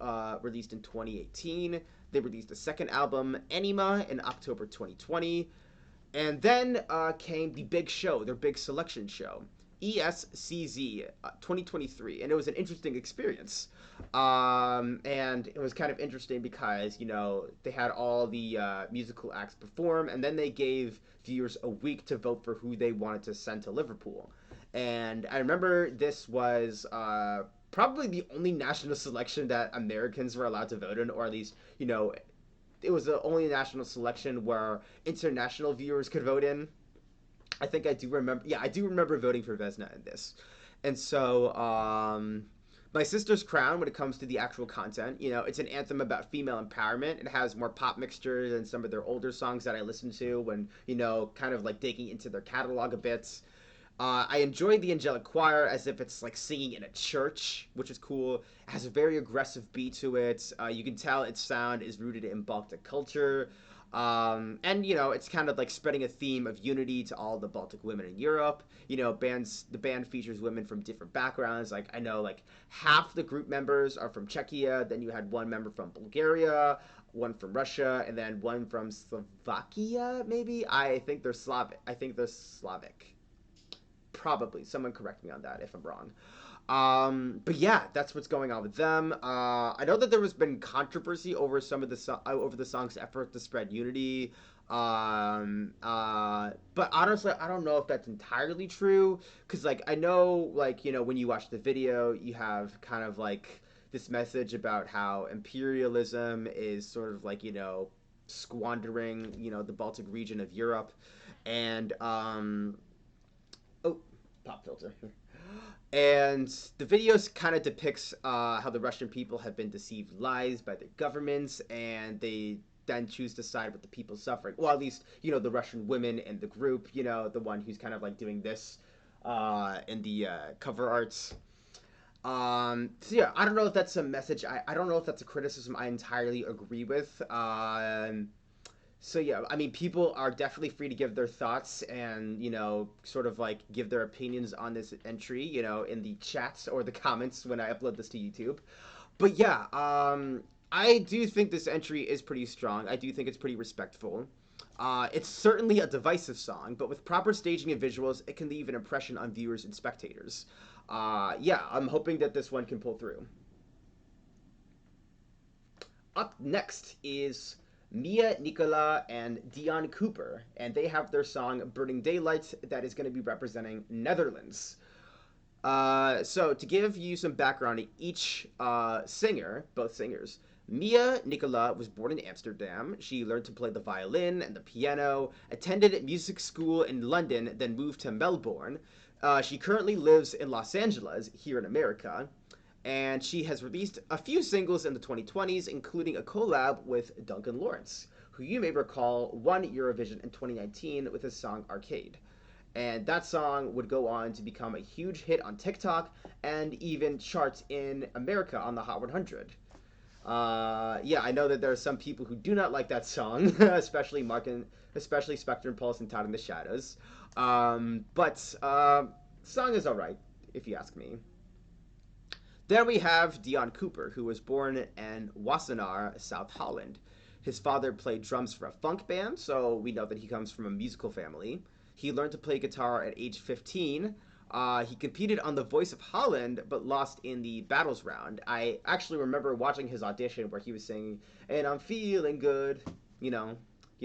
released in 2018. They released a second album, Anima, in October 2020. And then came the big show, their big selection show, ESCZ 2023. And it was an interesting experience. And it was kind of interesting because, they had all the musical acts perform, and then they gave viewers a week to vote for who they wanted to send to Liverpool. And I remember this was probably the only national selection that Americans were allowed to vote in, or at least, it was the only national selection where international viewers could vote in. I think I do remember. Yeah, I do remember voting for Vesna in this. And so, My Sister's Crown, when it comes to the actual content, it's an anthem about female empowerment. It has more pop mixture than some of their older songs that I listened to when, kind of digging into their catalog a bit. I enjoyed the angelic choir as if it's singing in a church, which is cool. It has a very aggressive beat to it. You can tell its sound is rooted in Baltic culture. And it's kind of spreading a theme of unity to all the Baltic women in Europe. The band features women from different backgrounds. I know half the group members are from Czechia. Then you had one member from Bulgaria, one from Russia, and then one from Slovakia. Maybe I think they're Slavic. Probably. Someone correct me on that if I'm wrong. But yeah, that's what's going on with them. I know that there has been controversy over some of over the song's effort to spread unity. But honestly, I don't know if that's entirely true. Because I know when you watch the video, you have kind of this message about how imperialism is sort of squandering the Baltic region of Europe, and oh, pop filter. And the videos kind of depicts how the Russian people have been deceived lies by their governments, and they then choose to side with the people suffering. Well, at least, the Russian women in the group, the one who's kind of doing this in the cover arts. So yeah, I don't know if that's a message. I don't know if that's a criticism I entirely agree with. So yeah, I mean, people are definitely free to give their thoughts and sort of like give their opinions on this entry, in the chats or the comments when I upload this to YouTube. But yeah, I do think this entry is pretty strong. I do think it's pretty respectful. It's certainly a divisive song, but with proper staging and visuals, it can leave an impression on viewers and spectators. Yeah, I'm hoping that this one can pull through. Up next is Mia, Nicolai, and Dion Cooper, and they have their song Burning Daylight that is going to be representing Netherlands. So to give you some background on each singer, both singers, Mia Nicolai was born in Amsterdam. She learned to play the violin and the piano, attended music school in London, then moved to Melbourne. She currently lives in Los Angeles, here in America, and she has released a few singles in the 2020s, including a collab with Duncan Lawrence, who you may recall won Eurovision in 2019 with his song Arcade. And that song would go on to become a huge hit on TikTok and even chart in America on the Hot 100. Yeah, I know that there are some people who do not like that song, especially Spectrum Pulse and Tied in the Shadows. But song is alright, if you ask me. Then we have Dion Cooper, who was born in Wassenaar, South Holland. His father played drums for a funk band, so we know that he comes from a musical family. He learned to play guitar at age 15. He competed on The Voice of Holland, but lost in the battles round. I actually remember watching his audition where he was singing, "And I'm feeling good," you know.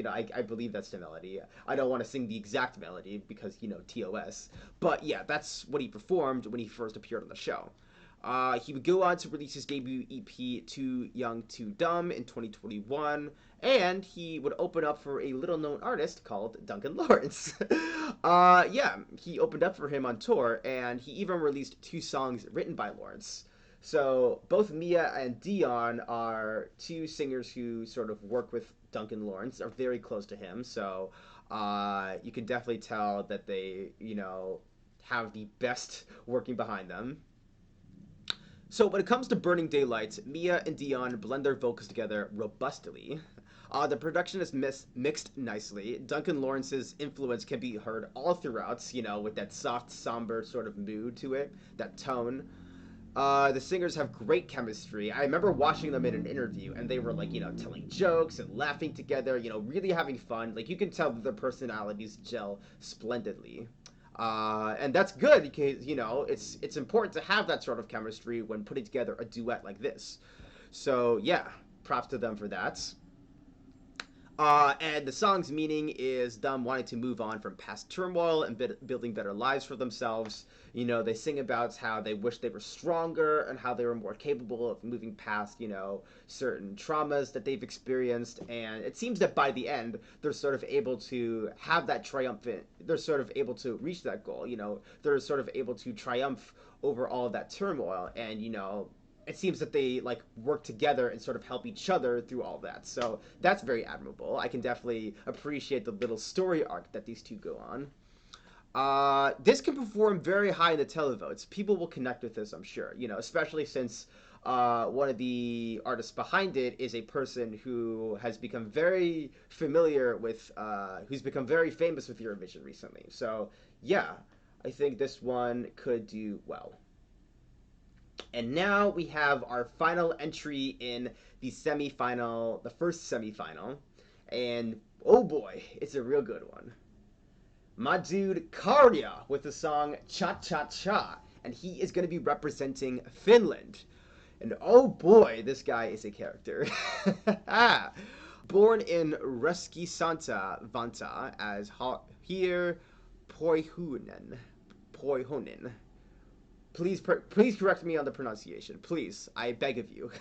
I believe that's the melody. I don't want to sing the exact melody because, TOS. But yeah, that's what he performed when he first appeared on the show. He would go on to release his debut EP, Too Young, Too Dumb, in 2021, and he would open up for a little-known artist called Duncan Lawrence. Yeah, he opened up for him on tour, and he even released 2 songs written by Lawrence. So both Mia and Dion are 2 singers who sort of work with Duncan Lawrence, are very close to him, so you can definitely tell that they, have the best working behind them. So when it comes to Burning Daylight, Mia and Dion blend their vocals together robustly. The production is mixed nicely. Duncan Lawrence's influence can be heard all throughout, with that soft, somber sort of mood to it, that tone. The singers have great chemistry. I remember watching them in an interview, and they were like, telling jokes and laughing together, really having fun. Like, you can tell that their personalities gel splendidly. And that's good because, it's important to have that sort of chemistry when putting together a duet like this. So, yeah, props to them for that. And the song's meaning is them wanting to move on from past turmoil and building better lives for themselves. They sing about how they wish they were stronger and how they were more capable of moving past, certain traumas that they've experienced. And it seems that by the end, they're sort of able to have that triumphant, they're sort of able to reach that goal. They're sort of able to triumph over all of that turmoil. And, it seems that they like work together and sort of help each other through all that. So that's very admirable. I can definitely appreciate the little story arc that these 2 go on. This can perform very high in the televotes. People will connect with this, I'm sure. Especially since one of the artists behind it is a person who has become very familiar with, who's become very famous with Eurovision recently. So yeah, I think this one could do well. And now we have our final entry in the semifinal, the first semifinal. And oh boy, it's a real good one. My dude Käärijä with the song Cha Cha Cha. And he is going to be representing Finland. And oh boy, this guy is a character. Born in Santa Vanta as Hier Poihunen. Please correct me on the pronunciation. Please, I beg of you.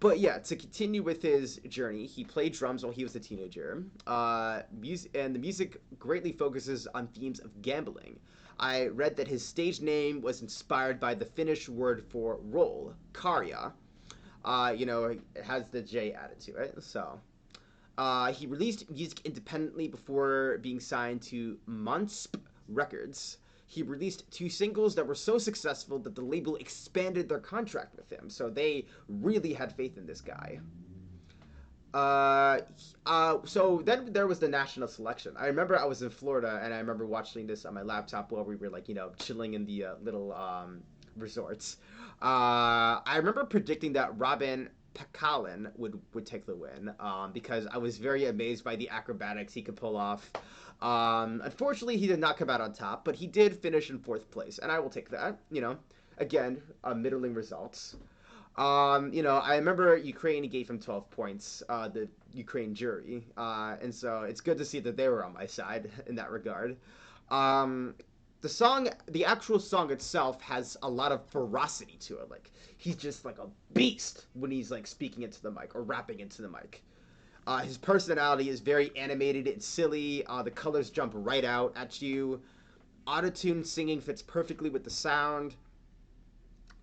But yeah, to continue with his journey, he played drums while he was a teenager. And the music greatly focuses on themes of gambling. I read that his stage name was inspired by the Finnish word for roll, Käärijä. It has the J added to it. So he released music independently before being signed to Monsp Records. He released 2 singles that were so successful that the label expanded their contract with him. So they really had faith in this guy. So then there was the national selection. I remember I was in Florida and I remember watching this on my laptop while we were like, chilling in the little resorts. I remember predicting that Robin Pakalin would take the win because I was very amazed by the acrobatics he could pull off. Unfortunately, he did not come out on top, but he did finish in fourth place, and I will take that. Again, middling results. I remember Ukraine gave him 12 points, the Ukraine jury, and so it's good to see that they were on my side in that regard. Um, the actual song itself has a lot of ferocity to it. Like he's just like a beast when he's like speaking into the mic or rapping into the mic. His personality is very animated and silly. The colors jump right out at you. Autotune singing fits perfectly with the sound.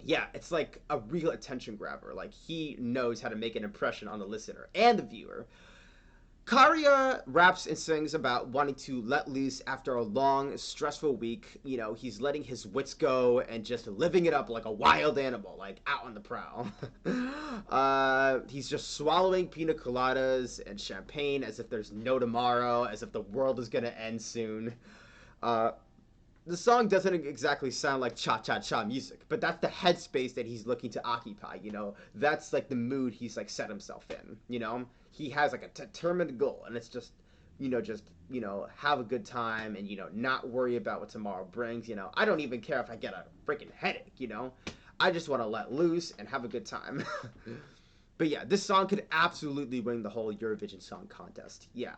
Yeah, it's like a real attention grabber. Like he knows how to make an impression on the listener and the viewer. Käärijä raps and sings about wanting to let loose after a long, stressful week. He's letting his wits go and just living it up like a wild animal, like out on the prowl. He's just swallowing pina coladas and champagne as if there's no tomorrow, as if the world is gonna end soon. Uh, the song doesn't exactly sound like cha-cha-cha music, but that's the headspace that he's looking to occupy. That's like the mood he's like set himself in. He has like a determined goal, and it's just have a good time and not worry about what tomorrow brings. I don't even care if I get a freaking headache. I just want to let loose and have a good time. But yeah, this song could absolutely win the whole Eurovision Song Contest. Yeah.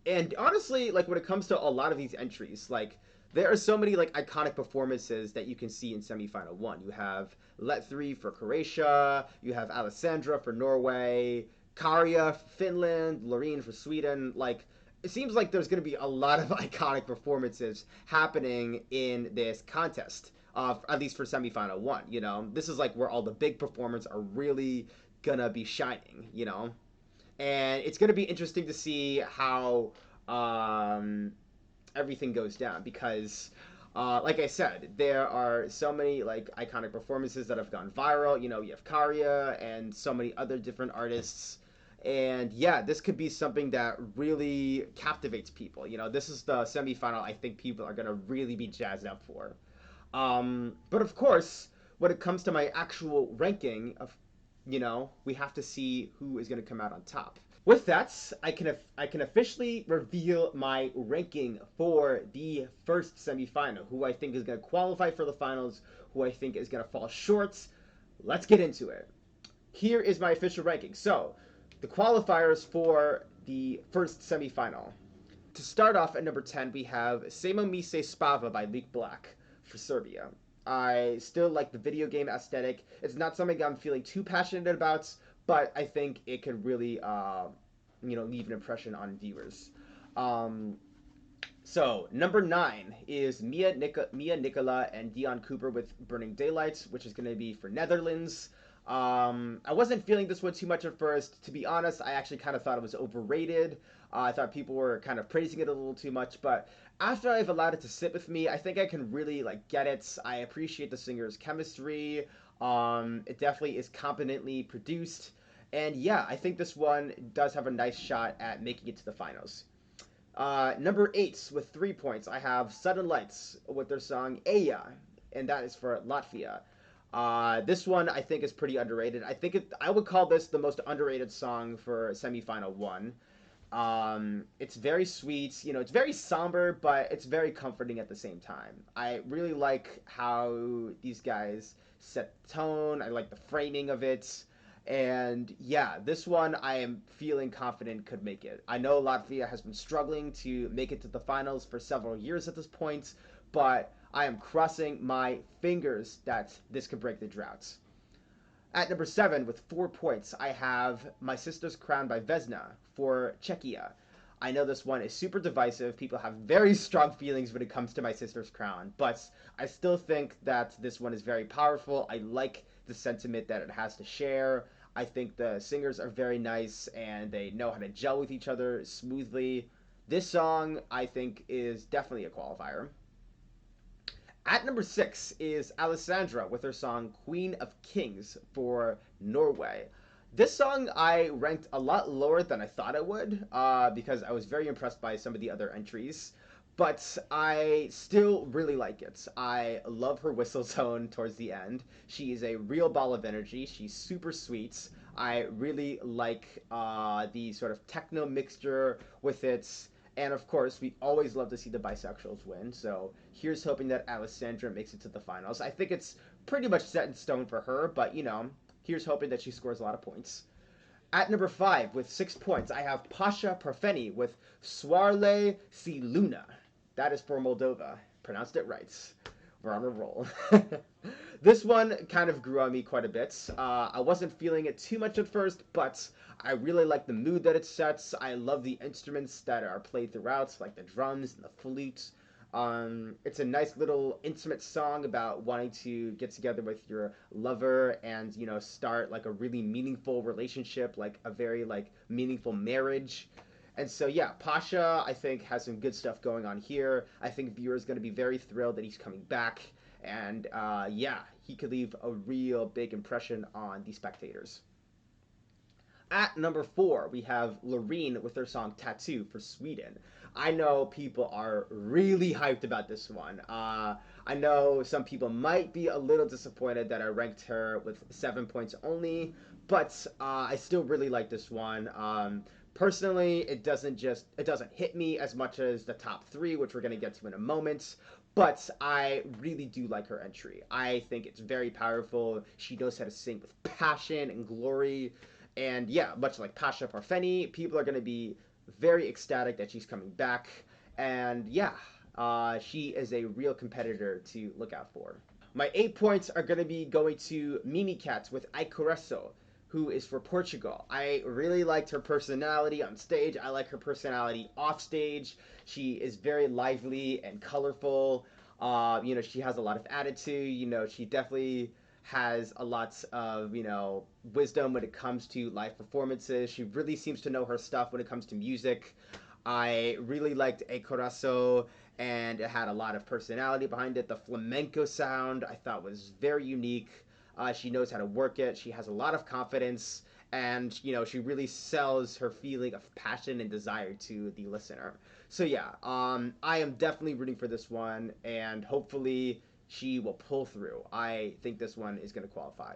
And honestly, like when it comes to a lot of these entries, like there are so many like iconic performances that you can see in semifinal one. You have Let 3 for Croatia, you have Alessandra for Norway, Käärijä for Finland, Loreen for Sweden. Like it seems like there's going to be a lot of iconic performances happening in this contest. At least for semifinal one, this is like where all the big performers are really gonna be shining. And it's going to be interesting to see how everything goes down because like I said, there are so many like iconic performances that have gone viral. You have Käärijä and so many other different artists, and yeah, this could be something that really captivates people. This is the semifinal I think people are going to really be jazzed up for. But of course, when it comes to my actual ranking of we have to see who is going to come out on top. With that, I can officially reveal my ranking for the first semifinal. Who I think is going to qualify for the finals, who I think is going to fall short. Let's get into it. Here is my official ranking. So, the qualifiers for the first semifinal. To start off at number 10, we have Samo spava by Leak Black for Serbia. I still like the video game aesthetic. It's not something I'm feeling too passionate about, but I think it could really, leave an impression on viewers. Um, so number 9 is Mia Nicolai and Dion Cooper with Burning Daylight, which is going to be for Netherlands. I wasn't feeling this one too much at first. To be honest, I actually kind of thought it was overrated. I thought people were kind of praising it a little too much, but after I've allowed it to sit with me, I think I can really like get it. I appreciate the singer's chemistry. It definitely is competently produced, and yeah, I think this one does have a nice shot at making it to the finals. Number 8 with 3 points, I have Sudden Lights with their song Aijā, and that is for Latvia. This one I think is pretty underrated. I would call this the most underrated song for semifinal one. It's very sweet, it's very somber, but it's very comforting at the same time. I really like how these guys set the tone. I like the framing of it. And yeah, this one I am feeling confident could make it. I know Latvia has been struggling to make it to the finals for several years at this point, but I am crossing my fingers that this could break the drought. At number 7, with 4 points, I have My Sister's Crown by Vesna for Czechia. I know this one is super divisive. People have very strong feelings when it comes to My Sister's Crown, but I still think that this one is very powerful. I like the sentiment that it has to share. I think the singers are very nice and they know how to gel with each other smoothly. This song, I think, is definitely a qualifier. At number 6 is Alessandra with her song Queen of Kings for Norway. This song I ranked a lot lower than I thought I would, because I was very impressed by some of the other entries. But I still really like it. I love her whistle tone towards the end. She is a real ball of energy. She's super sweet. I really like the sort of techno mixture with it. And of course, we always love to see the bisexuals win. So here's hoping that Alessandra makes it to the finals. I think it's pretty much set in stone for her, but here's hoping that she scores a lot of points. At number 5, with 6 points, I have Pasha Parfeni with Soarele si Luna. That is for Moldova. Pronounced it right. We're on a roll. This one kind of grew on me quite a bit. I wasn't feeling it too much at first, but I really like the mood that it sets. I love the instruments that are played throughout, like the drums and the flute. It's a nice little intimate song about wanting to get together with your lover and start like a really meaningful relationship, like a very like meaningful marriage. And so yeah, Pasha I think has some good stuff going on here. I think viewers going to be very thrilled that he's coming back, and yeah, he could leave a real big impression on the spectators. At number 4, we have Loreen with their song Tattoo for Sweden. I know people are really hyped about this one. I know some people might be a little disappointed that I ranked her with 7 points only, but I still really like this one. Personally, it doesn't hit me as much as the top 3, which we're going to get to in a moment. But I really do like her entry. I think it's very powerful. She knows how to sing with passion and glory. And yeah, much like Pasha Parfeni, people are going to be very ecstatic that she's coming back. And yeah, she is a real competitor to look out for. My 8 points are going to be going to Mimicat with Aijā, who is for Portugal. I really liked her personality on stage. I like her personality off stage. She is very lively and colorful. She has a lot of attitude. She definitely has a lot of wisdom when it comes to live performances. She really seems to know her stuff when it comes to music. I really liked A Coração, and it had a lot of personality behind it. The flamenco sound I thought was very unique. She knows how to work it. She has a lot of confidence, and she really sells her feeling of passion and desire to the listener. So yeah, I am definitely rooting for this one, and hopefully she will pull through. I think this one is going to qualify.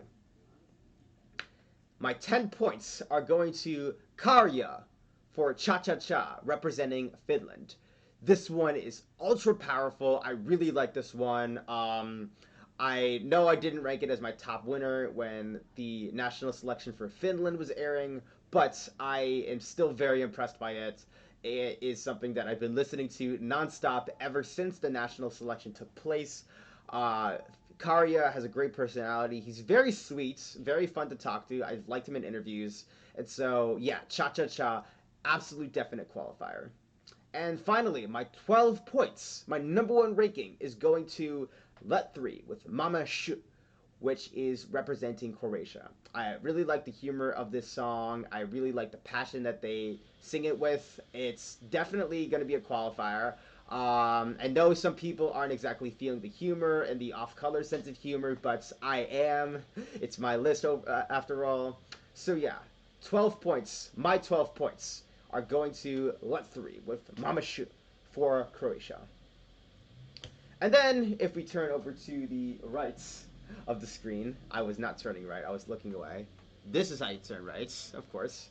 My 10 points are going to Käärijä for Cha Cha Cha, representing Finland. This one is ultra powerful. I really like this one. I know I didn't rank it as my top winner when the national selection for Finland was airing, but I am still very impressed by it. It is something that I've been listening to nonstop ever since the national selection took place. Uh, Käärijä has a great personality. He's very sweet, very fun to talk to. I've liked him in interviews. And so, yeah, Cha Cha Cha, absolute definite qualifier. And finally, my 12 points, my number 1 ranking is going to Let 3 with Mama Sh, which is representing Croatia. I really like the humor of this song. I really like the passion that they sing it with. It's definitely going to be a qualifier. I know some people aren't exactly feeling the humor and the off-color sense of humor, but I am. It's my list after all. So yeah, 12 points. My 12 points are going to Let 3 with Mama Sh for Croatia. And then, if we turn over to the right of the screen, I was not turning right, I was looking away. This is how you turn right, of course.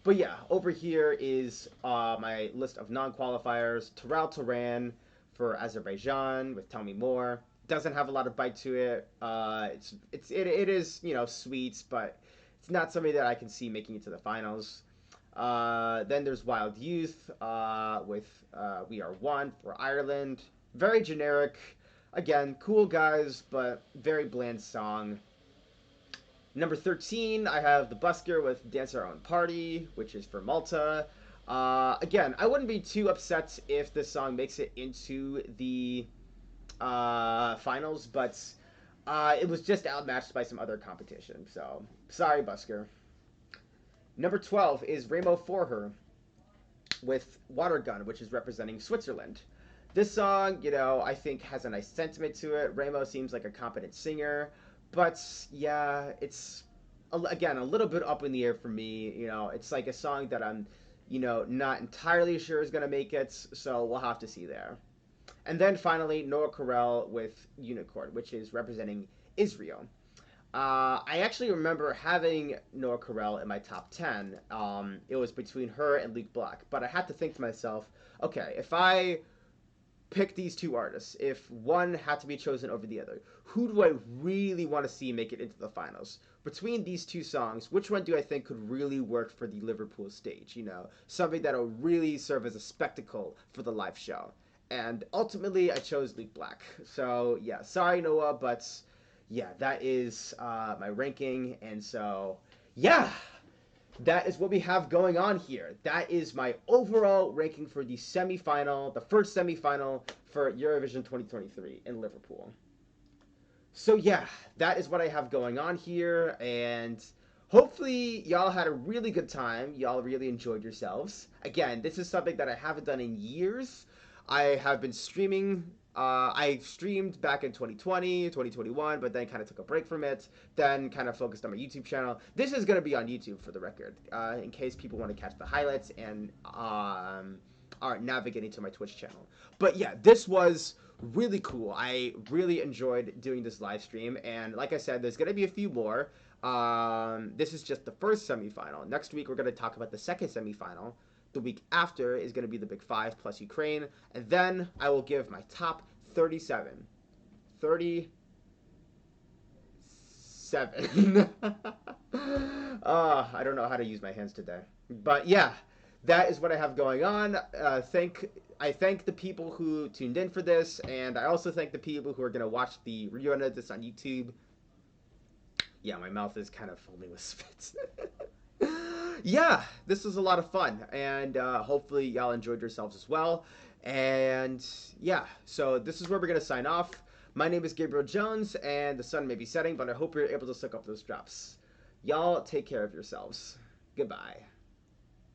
But yeah, over here is my list of non-qualifiers. TuralTuranX for Azerbaijan with Tell Me More. Doesn't have a lot of bite to it. It is sweet, but it's not something that I can see making it to the finals. Then there's Wild Youth with We Are One for Ireland. Very generic. Again, cool guys, but very bland song. Number 13, I have the Busker with Dance Our Own Party, which is for Malta. Again, I wouldn't be too upset if this song makes it into the finals, but it was just outmatched by some other competition. So, sorry, Busker. Number 12 is Remo for Her with Watergun, which is representing Switzerland. This song, I think has a nice sentiment to it. Remo seems like a competent singer, but yeah, it's again, a little bit up in the air for me. You know, it's like a song that I'm, not entirely sure is gonna make it. So we'll have to see there. And then finally, Noa Kirel with Unicorn, which is representing Israel. I actually remember having Noa Kirel in my top 10. It was between her and Luke Black. But I had to think to myself, okay, if I pick these two artists, if one had to be chosen over the other, who do I really want to see make it into the finals? Between these two songs, which one do I think could really work for the Liverpool stage? Something that'll really serve as a spectacle for the live show. And ultimately, I chose Luke Black. So, yeah, sorry, Noah, but yeah, that is my ranking. And so, yeah, that is what we have going on here. That is my overall ranking for the semifinal, the first semifinal for Eurovision 2023 in Liverpool. So yeah, that is what I have going on here, and hopefully y'all had a really good time. Y'all really enjoyed yourselves. Again, this is something that I haven't done in years. I have been streaming. I streamed back in 2020, 2021, but then kind of took a break from it. Then kind of focused on my YouTube channel. This is going to be on YouTube for the record, in case people want to catch the highlights and are navigating to my Twitch channel. But yeah, this was really cool. I really enjoyed doing this live stream, and like I said, there's going to be a few more. This is just the first semifinal. Next week, we're going to talk about the second semifinal. The week after is going to be the Big Five plus Ukraine. And then I will give my top 37. 37. I don't know how to use my hands today. But yeah, that is what I have going on. I thank the people who tuned in for this. And I also thank the people who are going to watch the rerun of this on YouTube. Yeah, my mouth is kind of foaming with spit. Yeah, this was a lot of fun, and hopefully y'all enjoyed yourselves as well. And yeah, so this is where we're going to sign off. My name is Gabriel Jones, and the sun may be setting, but I hope you're able to suck up those drops. Y'all take care of yourselves. Goodbye.